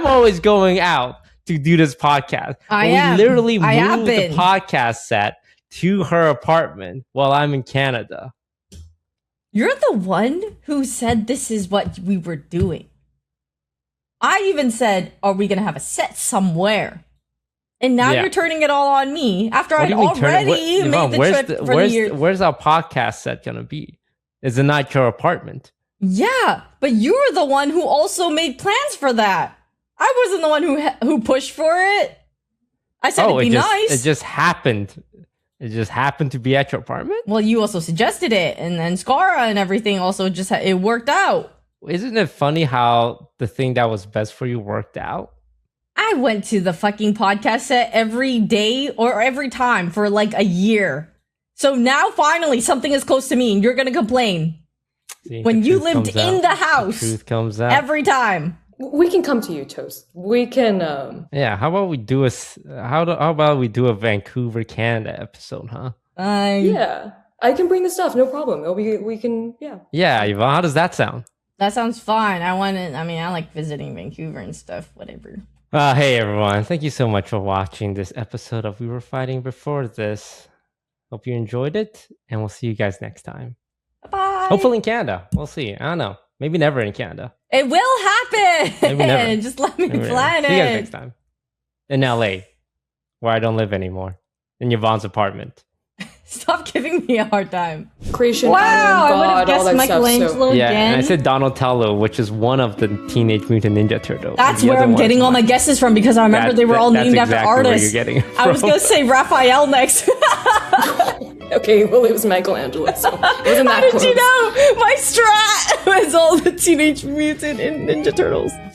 [SPEAKER 2] always going out to do this podcast. We literally moved the podcast set to her apartment while I'm in Canada.
[SPEAKER 1] You're the one who said this is what we were doing. I even said, are we going to have a set somewhere? And now you're turning it all on me after I'd already made the trip for the year.
[SPEAKER 2] Where's our podcast set going to be? Is it not your apartment?
[SPEAKER 1] Yeah, but you're the one who also made plans for that. I wasn't the one who pushed for it. I said it'd be nice.
[SPEAKER 2] It just happened. It just happened to be at your apartment?
[SPEAKER 1] Well, you also suggested it, and then Scara and everything also just it worked out.
[SPEAKER 2] Isn't it funny how the thing that was best for you worked out?
[SPEAKER 1] I went to the fucking podcast set every day or every time for like a year. So now finally something is close to me and you're going to complain.
[SPEAKER 2] See,
[SPEAKER 1] when you lived in the house.
[SPEAKER 2] The truth comes out.
[SPEAKER 1] Every time.
[SPEAKER 3] We can come to you, Toast. We can
[SPEAKER 2] Yeah, how about we do a Vancouver, Canada episode, huh?
[SPEAKER 3] Yeah. I can bring the stuff, no problem. We can
[SPEAKER 2] Yeah, Yvonne, how does that sound?
[SPEAKER 1] That sounds fine. I like visiting Vancouver and stuff, whatever.
[SPEAKER 2] Hey everyone, thank you so much for watching this episode of We Were Fighting Before This. Hope you enjoyed it, and we'll see you guys next time.
[SPEAKER 1] Bye.
[SPEAKER 2] Hopefully in Canada. We'll see. I don't know. Maybe never in Canada.
[SPEAKER 1] It will happen.
[SPEAKER 2] Maybe never.
[SPEAKER 1] Just let me plan it.
[SPEAKER 2] See you guys next time. In LA, where I don't live anymore. In Yvonne's apartment.
[SPEAKER 1] Stop giving me a hard time.
[SPEAKER 3] Creation,
[SPEAKER 1] wow,
[SPEAKER 3] God,
[SPEAKER 1] I would have guessed Michelangelo again.
[SPEAKER 2] Yeah, and I said Donatello, which is one of the Teenage Mutant Ninja Turtles.
[SPEAKER 1] That's where I'm getting all my guesses from because I remember they were all named after artists.
[SPEAKER 2] Where you're getting it from.
[SPEAKER 1] I was going to say Raphael next.
[SPEAKER 3] Okay, well, it was Michelangelo, so it wasn't that
[SPEAKER 1] How did
[SPEAKER 3] close.
[SPEAKER 1] you know? My strat was all the Teenage Mutant and Ninja Turtles.